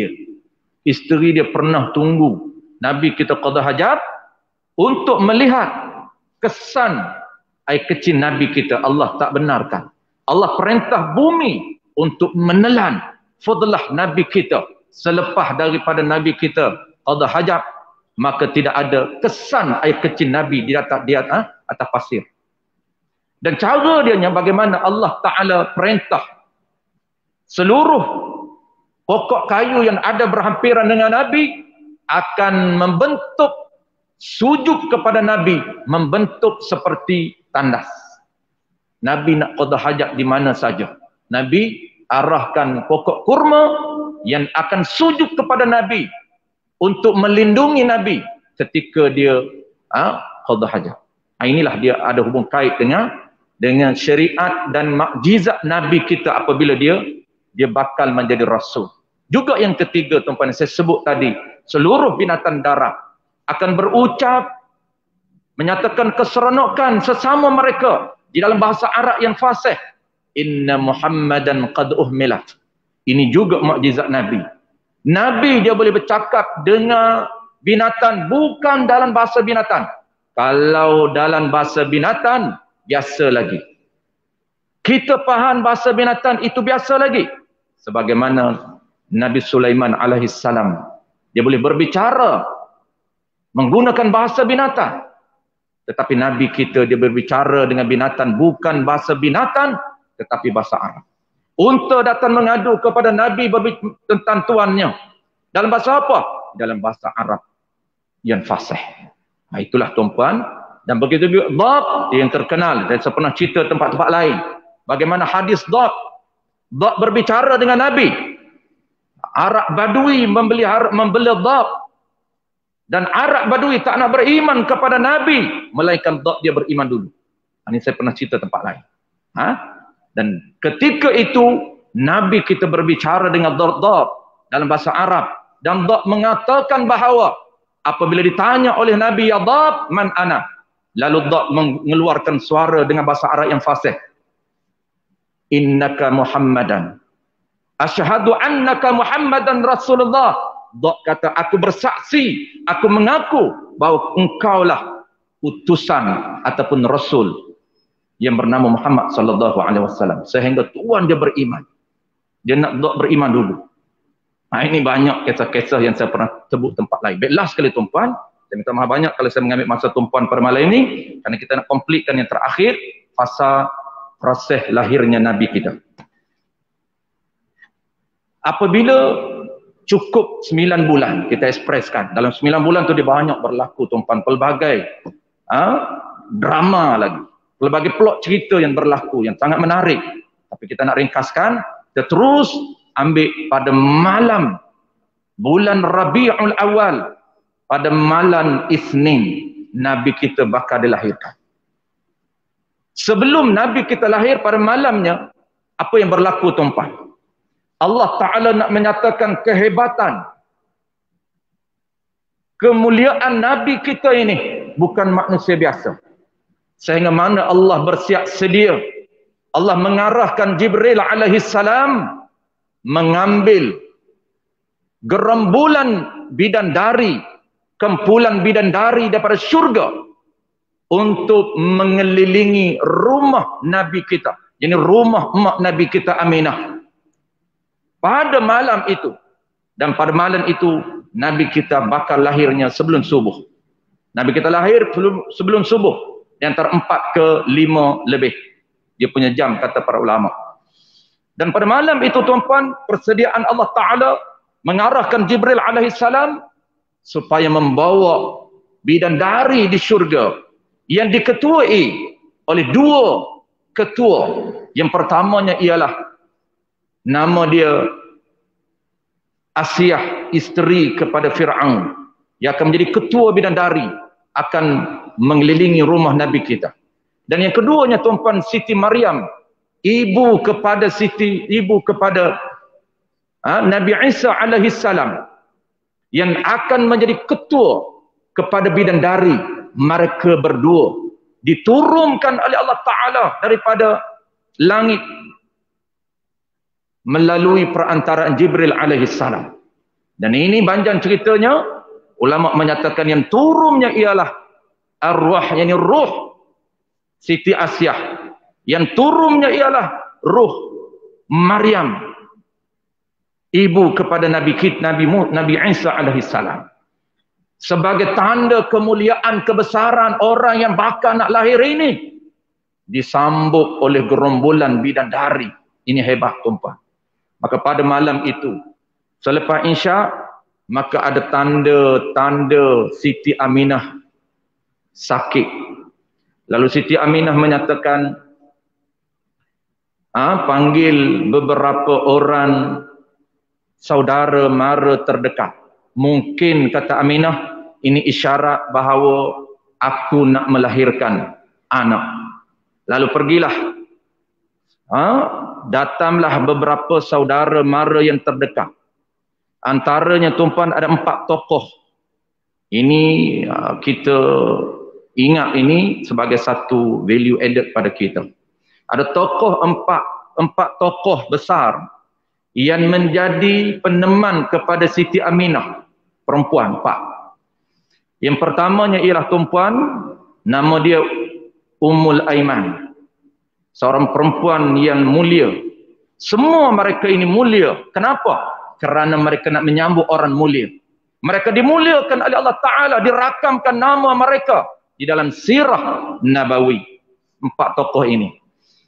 dia pernah tunggu Nabi kita qada hajat untuk melihat kesan air kecil Nabi kita. Allah tak benarkan. Allah perintah bumi untuk menelan fadlah Nabi kita. Selepas daripada Nabi kita qada hajat, maka tidak ada kesan air kecil Nabi di atas pasir. Dan cara dia bagaimana Allah Ta'ala perintah seluruh pokok kayu yang ada berhampiran dengan Nabi akan membentuk sujud kepada Nabi, membentuk seperti tandas. Nabi nak qada hajat di mana saja. Nabi arahkan pokok kurma yang akan sujud kepada Nabi untuk melindungi Nabi ketika dia qada hajat. Inilah dia ada hubung kait dengan syariat dan mukjizat Nabi kita apabila dia bakal menjadi rasul. Juga yang ketiga, tuan-tuan, saya sebut tadi, seluruh binatang darat akan berucap menyatakan keseronokan sesama mereka di dalam bahasa Arab yang fasih. Inna Muhammadan qad uhmilat. Ini juga mukjizat Nabi. Nabi dia boleh bercakap dengan binatang bukan dalam bahasa binatang. Kalau dalam bahasa binatang, biasa lagi. Kita faham bahasa binatang itu biasa lagi. Sebagaimana Nabi Sulaiman alaihissalam, dia boleh berbicara menggunakan bahasa binatang. Tetapi Nabi kita dia berbicara dengan binatang bukan bahasa binatang tetapi bahasa Arab. Unta datang mengadu kepada Nabi tentang tuannya. Dalam bahasa apa? Dalam bahasa Arab yang fasih. Itulah tuan-tuan. Dan begitu juga dhab yang terkenal. Dan saya pernah cerita tempat-tempat lain. Bagaimana hadis dhab. Dhab berbicara dengan Nabi. Arab Badui membeli dhab. Dan Arab Badui tak nak beriman kepada Nabi. Melainkan dhab dia beriman dulu. Ini saya pernah cerita tempat lain. Dan ketika itu Nabi kita berbicara dengan dhab dalam bahasa Arab. Dan dhab mengatakan bahawa apabila ditanya oleh Nabi, ya dhab man ana. Lalu dhab mengeluarkan suara dengan bahasa Arab yang fasih. Innaka Muhammadan. Asyhadu annaka Muhammadan Rasulullah. Dhab kata, aku bersaksi, aku mengaku bahawa engkaulah utusan ataupun rasul yang bernama Muhammad sallallahu alaihi wasallam. Sehingga tuan dia beriman. Dia nak dhab beriman dulu. Ini banyak kisah-kisah yang saya pernah sebut tempat lain. Baiklah sekali tuan-tuan, saya minta maaf banyak kalau saya mengambil masa tuan-tuan pada malam ini, kerana kita nak komplitkan yang terakhir, fasa proses lahirnya Nabi kita. Apabila cukup 9 bulan, kita ekspreskan, dalam 9 bulan tu dia banyak berlaku tuan-tuan, pelbagai drama lagi, pelbagai plot cerita yang berlaku, yang sangat menarik. Tapi kita nak ringkaskan, kita terus ambil pada malam bulan Rabiul Awal, pada malam Isnin Nabi kita bakal dilahirkan. Sebelum Nabi kita lahir pada malamnya, apa yang berlaku tuan-tuan? Allah Ta'ala nak menyatakan kehebatan, kemuliaan Nabi kita ini bukan manusia biasa. Sehingga mana Allah bersiap sedia, Allah mengarahkan Jibril alaihissalam mengambil gerombolan bidadari, kumpulan bidadari daripada syurga untuk mengelilingi rumah Nabi kita, yakni rumah mak Nabi kita Aminah pada malam itu. Dan pada malam itu Nabi kita bakal lahirnya sebelum subuh. Nabi kita lahir sebelum subuh, di antara 4 ke 5 lebih dia punya jam, kata para ulama. Dan pada malam itu tuan-tuan, persediaan Allah Ta'ala mengarahkan Jibril alaihissalam supaya membawa bidadari di syurga yang diketuai oleh 2 ketua. Yang pertamanya ialah nama dia Asiyah, isteri kepada Fir'aun, yang akan menjadi ketua bidadari, akan mengelilingi rumah Nabi kita. Dan yang keduanya tuan-tuan, Siti Maryam, ibu kepada Nabi Isa alaihissalam, yang akan menjadi ketua kepada bidadari. Mereka berdua diturunkan oleh Allah Ta'ala daripada langit melalui perantaraan Jibril alaihissalam. Dan ini panjang ceritanya. Ulama menyatakan yang turunnya ialah arwah, yakni ruh Siti Asiyah. Yang turunnya ialah ruh Maryam, ibu kepada Nabi Isa alaihissalam. Sebagai tanda kemuliaan, kebesaran orang yang bakal nak lahir ini, disambut oleh gerombolan bidadari. Ini hebat tuan-tuan. Maka pada malam itu, selepas Isya, maka ada tanda-tanda Siti Aminah sakit. Lalu Siti Aminah menyatakan, Panggil beberapa orang saudara mara terdekat. Mungkin kata Aminah, ini isyarat bahawa aku nak melahirkan anak. Lalu pergilah. Datanglah beberapa saudara mara yang terdekat. Antaranya tuan-puan ada 4 tokoh. Ini kita ingat ini sebagai satu value added pada kita. Ada tokoh empat tokoh besar yang menjadi peneman kepada Siti Aminah, perempuan 4. Yang pertamanya ialah tuan-puan, nama dia Ummul Aiman. Seorang perempuan yang mulia. Semua mereka ini mulia. Kenapa? Kerana mereka nak menyambut orang mulia. Mereka dimuliakan oleh Allah Ta'ala, dirakamkan nama mereka di dalam sirah Nabawi. 4 tokoh ini.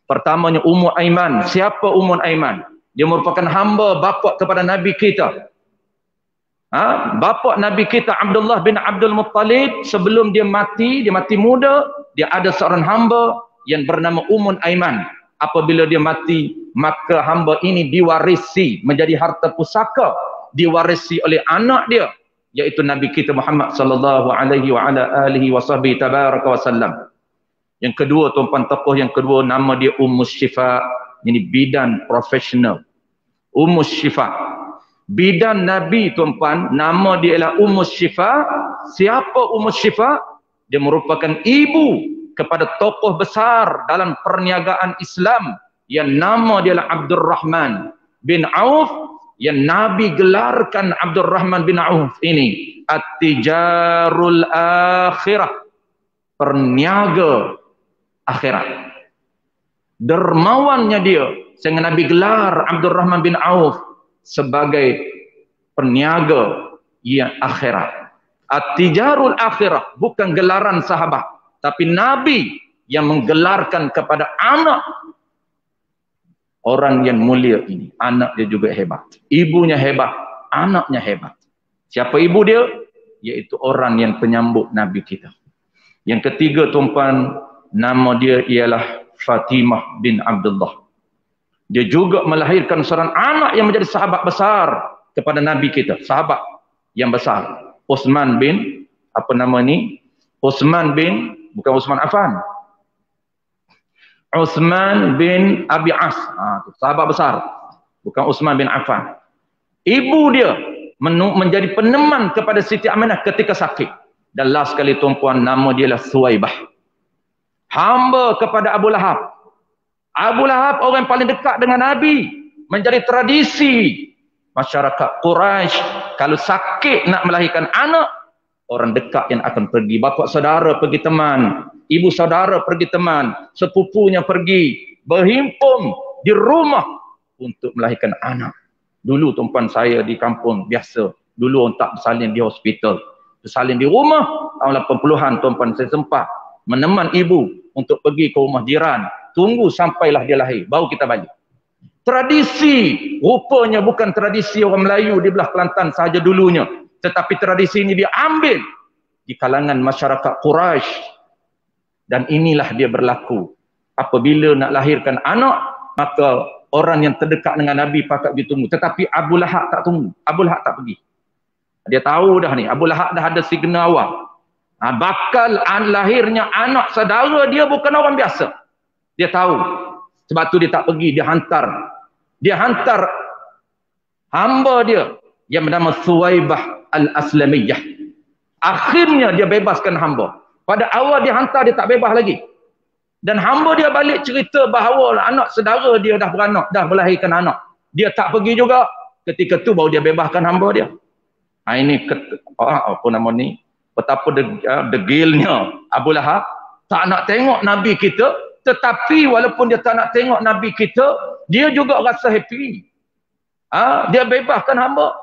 Pertamanya Ummu Aiman. Siapa Ummu Aiman? Dia merupakan hamba bapa kepada Nabi kita. Bapa Nabi kita Abdullah bin Abdul Muttalib, sebelum dia mati muda, dia ada seorang hamba yang bernama Ummu Aiman. Apabila dia mati, maka hamba ini diwarisi menjadi harta pusaka, diwarisi oleh anak dia, yaitu Nabi kita Muhammad sallallahu alaihi wa ala alihi wasahbihi tabaraka wasallam. Yang kedua, tuan-puan, tokoh yang kedua nama dia Ummu Syifa. Ini bidan profesional. Ummu Syifa. Bidan Nabi, tuan-puan, nama dia ialah Ummu Syifa. Siapa Ummu Syifa? Dia merupakan ibu kepada tokoh besar dalam perniagaan Islam yang nama dia ialah Abdurrahman bin Auf, yang Nabi gelarkan Abdurrahman bin Auf ini At-Tijarul Akhirah, perniaga akhirat. Dermawannya dia, sehingga Nabi gelar Abdurrahman bin Auf sebagai peniaga yang akhirat. At-Tijarul Akhirah, bukan gelaran sahabat, tapi Nabi yang menggelarkan kepada anak orang yang mulia ini. Anak dia juga hebat. Ibunya hebat, anaknya hebat. Siapa ibu dia? Yaitu orang yang penyambut Nabi kita. Yang ketiga, tuan-puan, nama dia ialah Fatimah bin Abdullah. Dia juga melahirkan seorang anak yang menjadi sahabat besar kepada Nabi kita. Sahabat yang besar. Uthman bin, Uthman bin, bukan Uthman Affan. Uthman bin Abi As. Sahabat besar. Bukan Uthman bin Affan. Ibu dia menjadi peneman kepada Siti Aminah ketika sakit. Dan last sekali, tuan-puan, nama dia ialah Suwaibah. Hamba kepada Abu Lahab. Abu Lahab orang yang paling dekat dengan Nabi. Menjadi tradisi masyarakat Quraisy, kalau sakit nak melahirkan anak, orang dekat yang akan pergi. Bapa saudara pergi teman, ibu saudara pergi teman, sepupunya pergi, berhimpun di rumah untuk melahirkan anak. Dulu tuan-puan, saya di kampung biasa, dulu orang tak bersalin di hospital, bersalin di rumah. Tahun 80-an, tuan-puan, saya sempat meneman ibu untuk pergi ke rumah jiran, tunggu sampailah dia lahir, baru kita balik. Tradisi rupanya bukan tradisi orang Melayu di belah Kelantan sahaja dulunya, tetapi tradisi ini dia ambil di kalangan masyarakat Quraisy. Dan inilah dia berlaku. Apabila nak lahirkan anak, maka orang yang terdekat dengan Nabi pakat ditunggu. Tetapi Abu Lahab tak tunggu. Abu Lahab tak pergi. Dia tahu dah ni, Abu Lahab dah ada signal awal. Bakal lahirnya anak saudara dia bukan orang biasa. Dia tahu. Sebab tu dia tak pergi, dia hantar hamba dia yang bernama Suwaibah Al-Aslamiyah. Akhirnya dia bebaskan hamba. Pada awal dia hantar, dia tak bebas lagi. Dan hamba dia balik cerita bahawa anak saudara dia dah beranak, dah melahirkan anak. Dia tak pergi juga. Ketika tu baru dia bebaskan hamba dia. Ini betapa degilnya Abu Lahab. Tak nak tengok Nabi kita, tetapi walaupun dia tak nak tengok Nabi kita, dia juga rasa happy. Dia bebaskan hamba.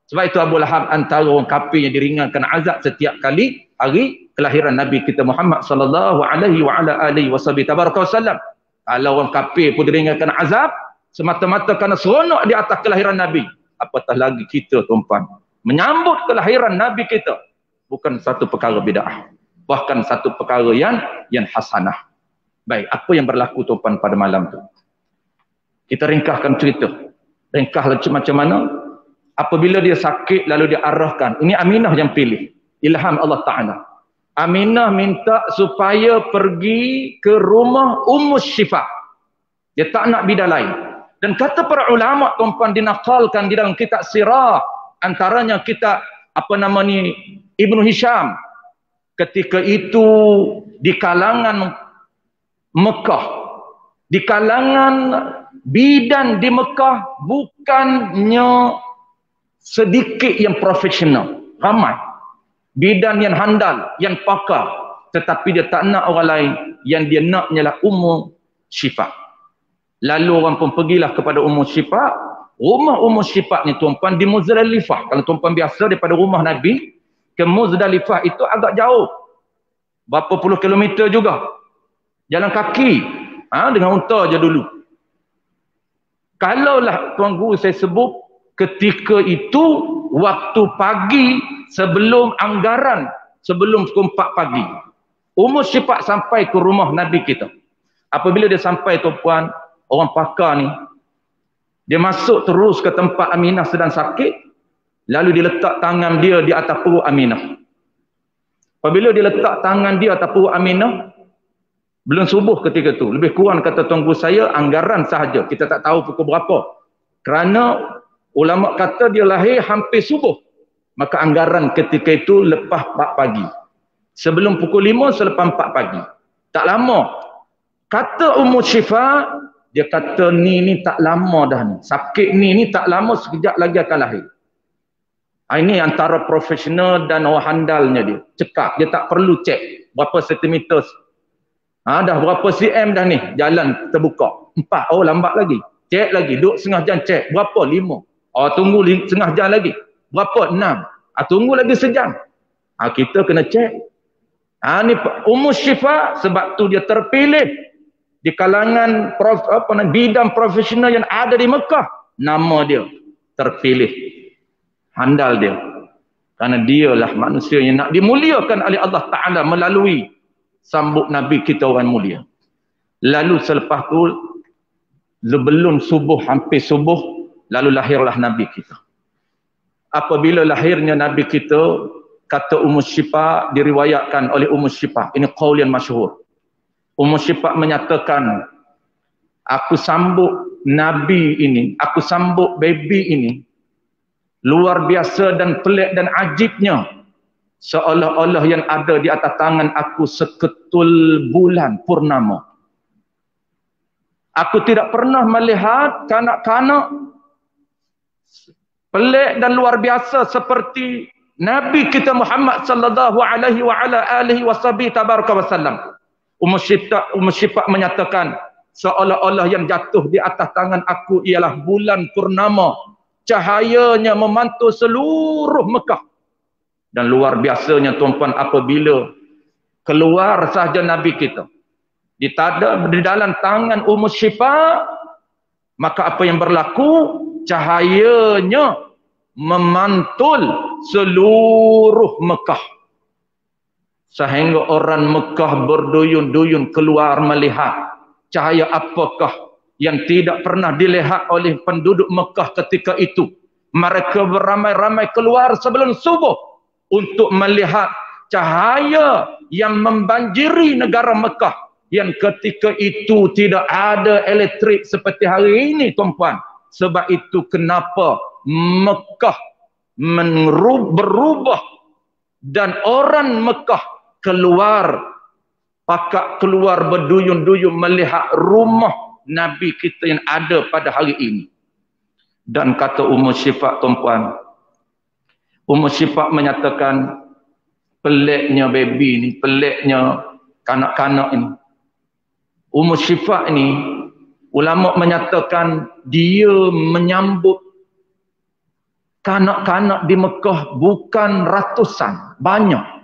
Sebab itu Abu Lahab antara orang kafir yang diringankan azab setiap kali hari kelahiran Nabi kita Muhammad sallallahu alaihi wa ala alihi wasallam. Kalau orang kafir pun diringankan azab semata-mata kerana seronok di atas kelahiran Nabi, apatah lagi kita, tuan-puan, menyambut kelahiran Nabi kita bukan satu perkara bid'ah, bahkan satu perkara yang hasanah. Baik, apa yang berlaku, tuan-puan, pada malam tu? Kita ringkaskan cerita. Ringkaslah macam mana. Apabila dia sakit lalu dia arahkan. Ini Aminah yang pilih. Ilham Allah Ta'ala. Aminah minta supaya pergi ke rumah Ummu Syifa. Dia tak nak bidan lain. Dan kata para ulama tuan-tuan dinakalkan di dalam kitab sirah. Antaranya kitab Ibnu Hisham. Ketika itu di kalangan Mekah. Di kalangan bidan di Mekah bukannya sedikit yang profesional. Ramai. Bidan yang handal, yang pakar. Tetapi dia tak nak orang lain. Yang dia nak ialah Ummu Syifa. Lalu orang pun pergilah kepada Ummu Syifa. Rumah Ummu Syifa ni tuan-tuan di Muzdalifah. Kalau tuan-tuan biasa daripada rumah Nabi ke Muzdalifah itu agak jauh. Berapa puluh kilometer juga. Jalan kaki. Dengan unta je dulu. Kalaulah Tuan Guru saya sebut ketika itu waktu pagi sebelum anggaran, sebelum pukul 4 pagi. Ummu Syifa sampai ke rumah Nabi kita. Apabila dia sampai tuan-puan, orang pakar ni, dia masuk terus ke tempat Aminah sedang sakit, lalu dia letak tangan dia di atas perut Aminah. Apabila dia letak tangan dia atas perut Aminah, belum subuh ketika itu. Lebih kurang kata Tuan Guru saya, anggaran sahaja. Kita tak tahu pukul berapa. Kerana ulama kata dia lahir hampir subuh. Maka anggaran ketika itu lepas 4 pagi. Sebelum pukul 5, selepas 4 pagi. Tak lama. Kata Ummu Syifa, dia kata ni tak lama dah ni. Sakit ni tak lama, sekejap lagi akan lahir. Ini antara profesional dan orang handalnya dia. Cekap. Dia tak perlu cek berapa sentimeter. Dah berapa cm dah ni. Jalan terbuka. 4. Oh lambat lagi. Cek lagi. Duduk setengah jam cek. Berapa? 5. Tunggu setengah jam lagi. Berapa? 6. Tunggu lagi sejam. Kita kena cek. Ni Ummu Syifa sebab tu dia terpilih di kalangan bidan profesional yang ada di Mekah. Nama dia terpilih. Handal dia. Kerana dialah manusia yang nak dimuliakan oleh Allah Ta'ala melalui sambut Nabi kita orang mulia. Lalu selepas tu, sebelum subuh, hampir subuh, lalu lahirlah Nabi kita. Apabila lahirnya Nabi kita, kata Ummu Syifa, diriwayatkan oleh Ummu Syifa. Ini qaul yang masyhur. Ummu Syifa menyatakan, aku sambut Nabi ini, aku sambut baby ini, luar biasa dan pelik dan ajibnya. Seolah-olah yang ada di atas tangan aku seketul bulan purnama. Aku tidak pernah melihat kanak-kanak pelik dan luar biasa seperti Nabi kita Muhammad sallallahu alaihi wa ala alihi wasallam. Ummu Syifa menyatakan, seolah-olah yang jatuh di atas tangan aku ialah bulan purnama. Cahayanya memantul seluruh Mekah. Dan luar biasanya tuan-tuan, apabila keluar sahaja Nabi kita di dalam tangan Ummu Syifa, maka apa yang berlaku? Cahayanya memantul seluruh Mekah. Sehingga orang Mekah berduyun-duyun keluar melihat cahaya apakah yang tidak pernah dilihat oleh penduduk Mekah ketika itu. Mereka beramai-ramai keluar sebelum subuh untuk melihat cahaya yang membanjiri negara Mekah, yang ketika itu tidak ada elektrik seperti hari ini tuan-puan. Sebab itu kenapa Mekah berubah dan orang Mekah keluar berduyun-duyun melihat rumah Nabi kita yang ada pada hari ini. Dan kata Ummu Syifa tuan-puan, Ummu Syifa menyatakan, peliknya baby ni, peliknya kanak-kanak ini. Ummu Syifa ini, ulama menyatakan dia menyambut kanak-kanak di Mekah bukan ratusan, banyak.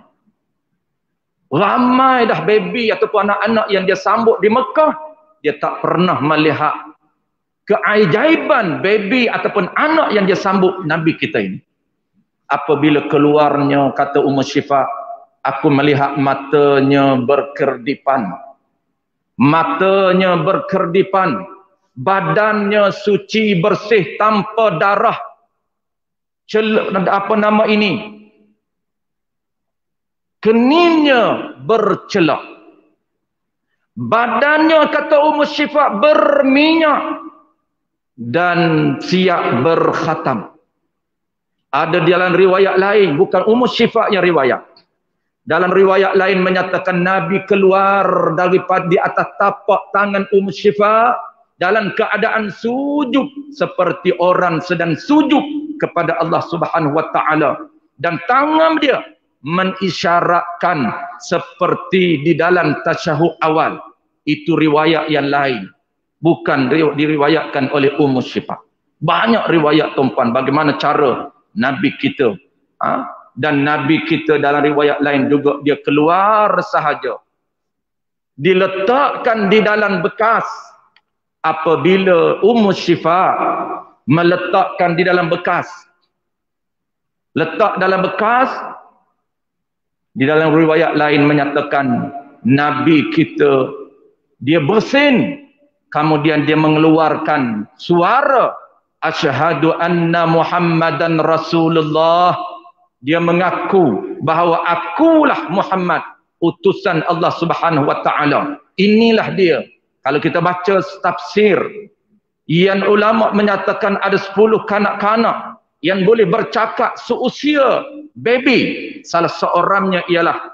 Ramai dah baby ataupun anak-anak yang dia sambut di Mekah, dia tak pernah melihat keajaiban baby ataupun anak yang dia sambut Nabi kita ini. Apabila keluarnya, kata Ummu Syifa, aku melihat matanya berkerdipan. Matanya berkerdipan. badannya suci bersih tanpa darah, keninnya bercelak, badannya kata Ummu Syifa berminyak dan siap berkhatam. Ada di dalam riwayat lain, bukan Ummu Syifa yang riwayat, dalam riwayat lain menyatakan Nabi keluar daripada di atas tapak tangan Ummu Syifa dalam keadaan sujud seperti orang sedang sujud kepada Allah Subhanahu wa taala, dan tangan dia mengisyaratkan seperti di dalam tasyahud awal. Itu riwayat yang lain, bukan diriwayatkan oleh Ummu Syifa. Banyak riwayat tuan-puan bagaimana cara Nabi kita, dan Nabi kita dalam riwayat lain juga dia keluar sahaja, diletakkan di dalam bekas. Apabila Ummu Syifa meletakkan di dalam bekas, letak dalam bekas, di dalam riwayat lain menyatakan Nabi kita dia bersin, kemudian dia mengeluarkan suara asyhadu anna Muhammadan Rasulullah. Dia mengaku bahawa akulah Muhammad, utusan Allah Subhanahu wa taala. Inilah dia. Kalau kita baca tafsir, yang ulama menyatakan ada 10 kanak-kanak yang boleh bercakap seusia baby. Salah seorangnya ialah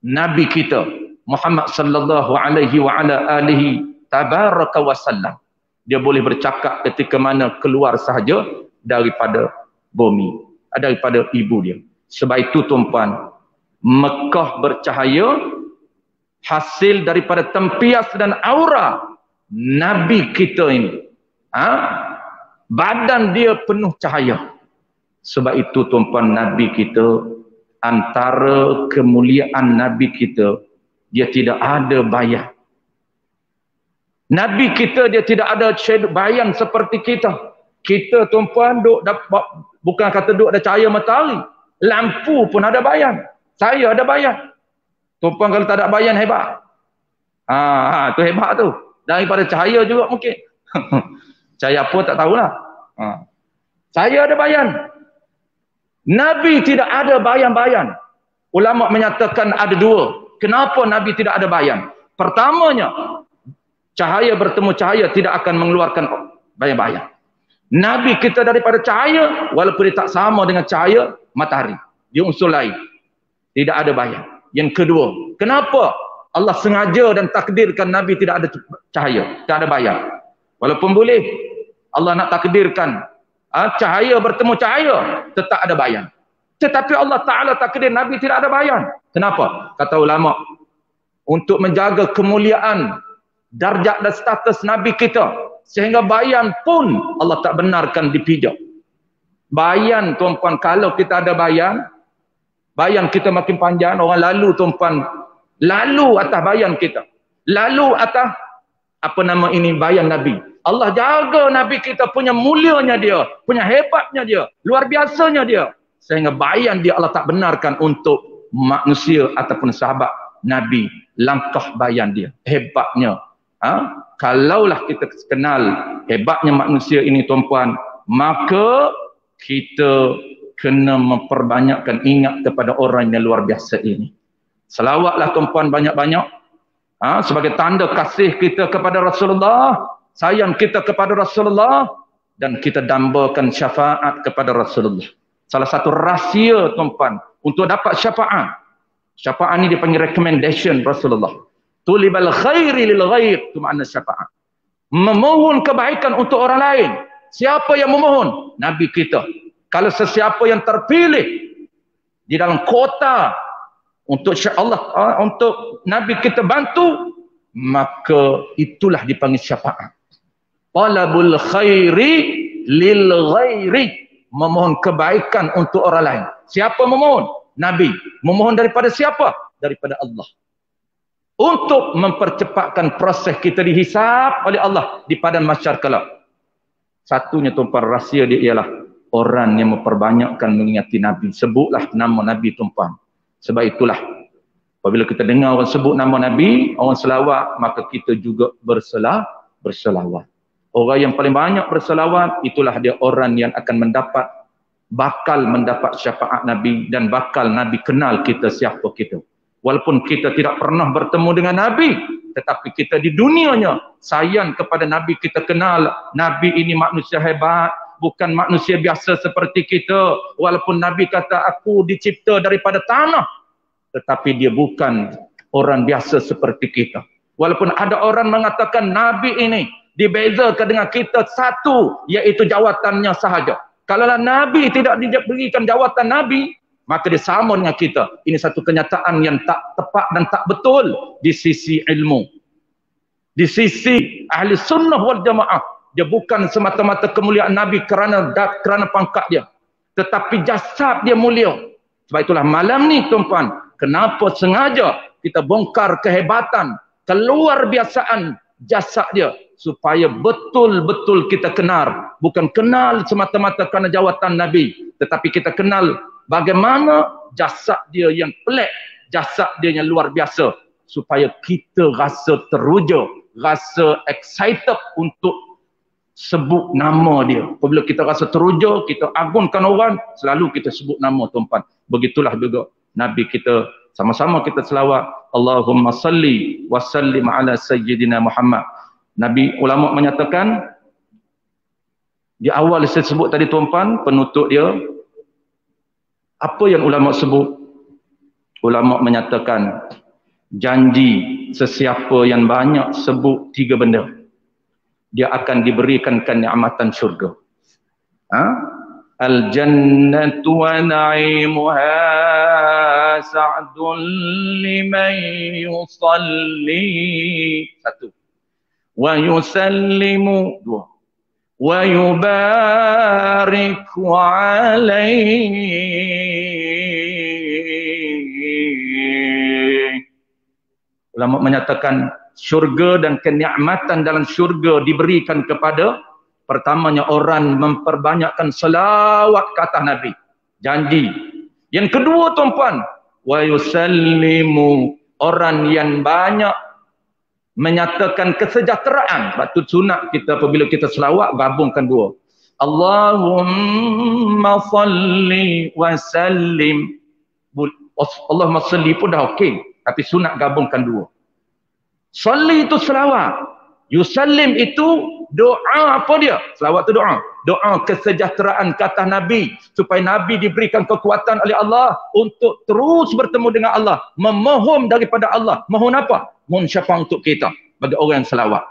Nabi kita Muhammad sallallahu alaihi wa ala alihi tabaraka wasallam. Dia boleh bercakap ketika mana keluar sahaja daripada bumi, daripada ibu dia. Sebab itu tuan-puan, Mekah bercahaya hasil daripada tempias dan aura Nabi kita ini. Badan dia penuh cahaya. Sebab itu tuan-puan, Nabi kita, antara kemuliaan Nabi kita, dia tidak ada bayan. Nabi kita dia tidak ada bayan seperti kita. Kita tuan-puan bukan kata duk ada cahaya matahari, lampu pun ada bayan. Saya ada bayan. Tuan-puan kalau tak ada bayan hebat. Tu hebat tu. Daripada cahaya juga mungkin. Cahaya apa tak tahulah. Saya ada bayan. Nabi tidak ada bayan-bayan. Ulama menyatakan ada dua. Kenapa Nabi tidak ada bayan? Pertamanya, cahaya bertemu cahaya tidak akan mengeluarkan bayan-bayan. Nabi kita daripada cahaya, walaupun dia tak sama dengan cahaya matahari, dia unsur lain, tidak ada bayan. Yang kedua, kenapa Allah sengaja dan takdirkan Nabi tidak ada cahaya, tak ada bayan? Walaupun boleh Allah nak takdirkan cahaya bertemu cahaya, tetap ada bayan. Tetapi Allah Ta'ala takdir Nabi tidak ada bayan. Kenapa? Kata ulama, untuk menjaga kemuliaan darjat dan status Nabi kita, sehingga bayan pun Allah tak benarkan dipijak. Bayan tuan-puan, kalau kita ada bayan, bayan kita makin panjang, orang lalu tuan-puan, lalu atas bayan kita, lalu atas bayan Nabi. Allah jaga Nabi kita punya mulianya dia, punya hebatnya dia, luar biasanya dia, sehingga bayan dia Allah tak benarkan untuk manusia ataupun sahabat Nabi langkah bayan dia, hebatnya. Kalaulah kita kenal hebatnya manusia ini tuan-puan, maka kita kena memperbanyakkan ingat kepada orang yang luar biasa ini. Selawatlah tuan-puan banyak-banyak sebagai tanda kasih kita kepada Rasulullah, sayang kita kepada Rasulullah, dan kita dambakan syafaat kepada Rasulullah. Salah satu rahsia tuan-puan untuk dapat syafaat, syafaat ini dipanggil recommendation Rasulullah. Tulibal khairi lil ghair, itu makna syafaat. Memohon kebaikan untuk orang lain. Siapa yang memohon? Nabi kita. Kalau sesiapa yang terpilih di dalam kota untuk Allah, untuk Nabi kita bantu, maka itulah dipanggil syafaat. Talabul khairi lil ghairi, memohon kebaikan untuk orang lain. Siapa memohon? Nabi. Memohon daripada siapa? Daripada Allah. Untuk mempercepatkan proses kita dihisap oleh Allah di padang mahsyar kelak. Satunya tuan-puan, rahsia dia ialah orang yang memperbanyakkan mengingati Nabi. Sebutlah nama Nabi tuan-puan. Sebab itulah apabila kita dengar orang sebut nama Nabi, orang selawat, maka kita juga berselawat. Orang yang paling banyak berselawat, itulah dia orang yang akan bakal mendapat syafaat Nabi, dan bakal Nabi kenal kita siapa kita. Walaupun kita tidak pernah bertemu dengan Nabi, tetapi kita di dunianya sayang kepada Nabi, kita kenal Nabi ini manusia hebat, bukan manusia biasa seperti kita. Walaupun Nabi kata aku dicipta daripada tanah, tetapi dia bukan orang biasa seperti kita. Walaupun ada orang mengatakan Nabi ini dibezakan dengan kita satu, iaitu jawatannya sahaja. Kalau Nabi tidak diberikan jawatan Nabi, maka dia sama dengan kita. Ini satu kenyataan yang tak tepat dan tak betul di sisi ilmu. Di sisi ahli sunnah wal jamaah, dia bukan semata-mata kemuliaan Nabi kerana pangkat dia, tetapi jasad dia mulia. Sebab itulah malam ni tuan-tuan, kenapa sengaja kita bongkar kehebatan, keluar biasaan jasad dia, supaya betul-betul kita kenal. Bukan kenal semata-mata kerana jawatan Nabi, tetapi kita kenal bagaimana jasad dia yang pelik, jasad dia yang luar biasa, supaya kita rasa teruja, rasa excited untuk sebut nama dia. Apabila kita rasa teruja, kita agungkan orang, selalu kita sebut nama tuan-tuan. Begitulah juga Nabi kita, sama-sama kita selawat, Allahumma salli wa sallim ala sayyidina Muhammad. Nabi, ulama menyatakan di awal saya sebut tadi tuan-tuan, penutup dia, apa yang ulama sebut? Ulama menyatakan janji sesiapa yang banyak sebut 3 benda, dia akan diberikan kenikmatan syurga. Al-jannatu wa na'imuha sa'dun liman yusalli. 1. Wa yusallimu. 2. Wa yubariku alaihi. Ulama menyatakan syurga dan kenikmatan dalam syurga diberikan kepada, pertamanya orang memperbanyakkan selawat ke atas Nabi. Janji. Yang kedua tuan-tuan, wa yusallimu, orang yang banyak menyatakan kesejahteraan. Sebab tu sunat kita apabila kita selawat gabungkan dua. Allahumma salli wa sallim. Allahumma salli pun dah okey, tapi sunat gabungkan dua. Salli itu selawat, yusallim itu doa. Apa dia? Selawat itu doa. Doa kesejahteraan kata Nabi, supaya Nabi diberikan kekuatan oleh Allah untuk terus bertemu dengan Allah, memohon daripada Allah. Mohon apa? Mohon syafaat untuk kita bagi orang yang selawat.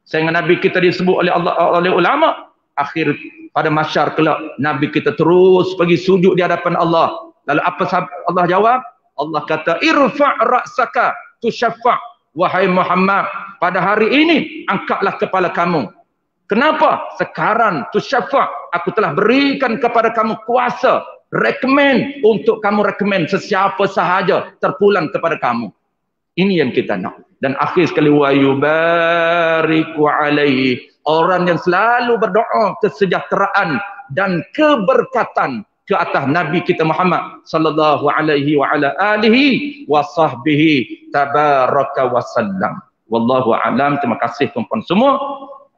Sehingga Nabi kita disebut oleh Allah, oleh ulama, akhir pada masyar kelak Nabi kita terus pergi sujud di hadapan Allah. Lalu apa Allah jawab? Allah kata irfa' ra'saka tusyaffa'. Wahai Muhammad, pada hari ini angkatlah kepala kamu. Kenapa? Sekarang tusyaffa', aku telah berikan kepada kamu kuasa, recommend untuk kamu recommend sesiapa sahaja terpulang kepada kamu. Ini yang kita nak. Dan akhir sekali, wa yubariku alaihi, orang yang selalu berdoa kesejahteraan dan keberkatan ke atas Nabi kita Muhammad sallallahu alaihi wa ala alihi wa sahbihi tabaraka wa sallam. Wallahu a'lam. Terima kasih tuan-puan semua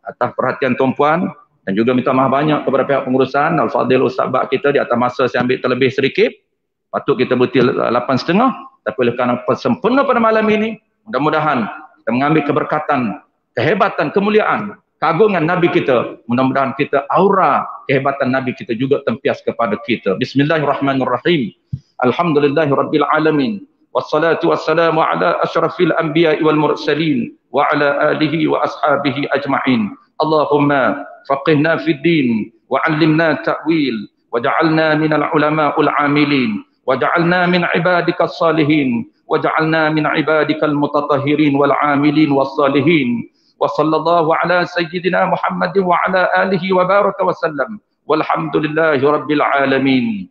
atas perhatian tuan-puan, dan juga minta maaf banyak kepada pihak pengurusan. Al-Fadil Ustaz Bak kita di atas masa saya ambil terlebih sedikit. Patut kita berhenti 8.30, tapi oleh kerana sempurna pada malam ini, mudah-mudahan kita mengambil keberkatan, kehebatan, kemuliaan, keagungan Nabi kita. Mudah-mudahan kita aura kehebatan Nabi kita juga tempias kepada kita. Bismillahirrahmanirrahim. Alhamdulillahirabbil alamin. Wassalatu wassalamu ala asyrafil anbiya'i wal mursalin wa ala alihi wa ashabihi ajma'in. Allahumma faqihna fid din wa 'allimna ta'wil waj'alna minal ulama'ul 'amilin waj'alna min ibadikas salihin waj'alna min ibadikal mutatahhirin wal 'amilin was salihin. وصلى الله على سيدنا محمد وعلى آله وبارك وسلم والحمد لله رب العالمين.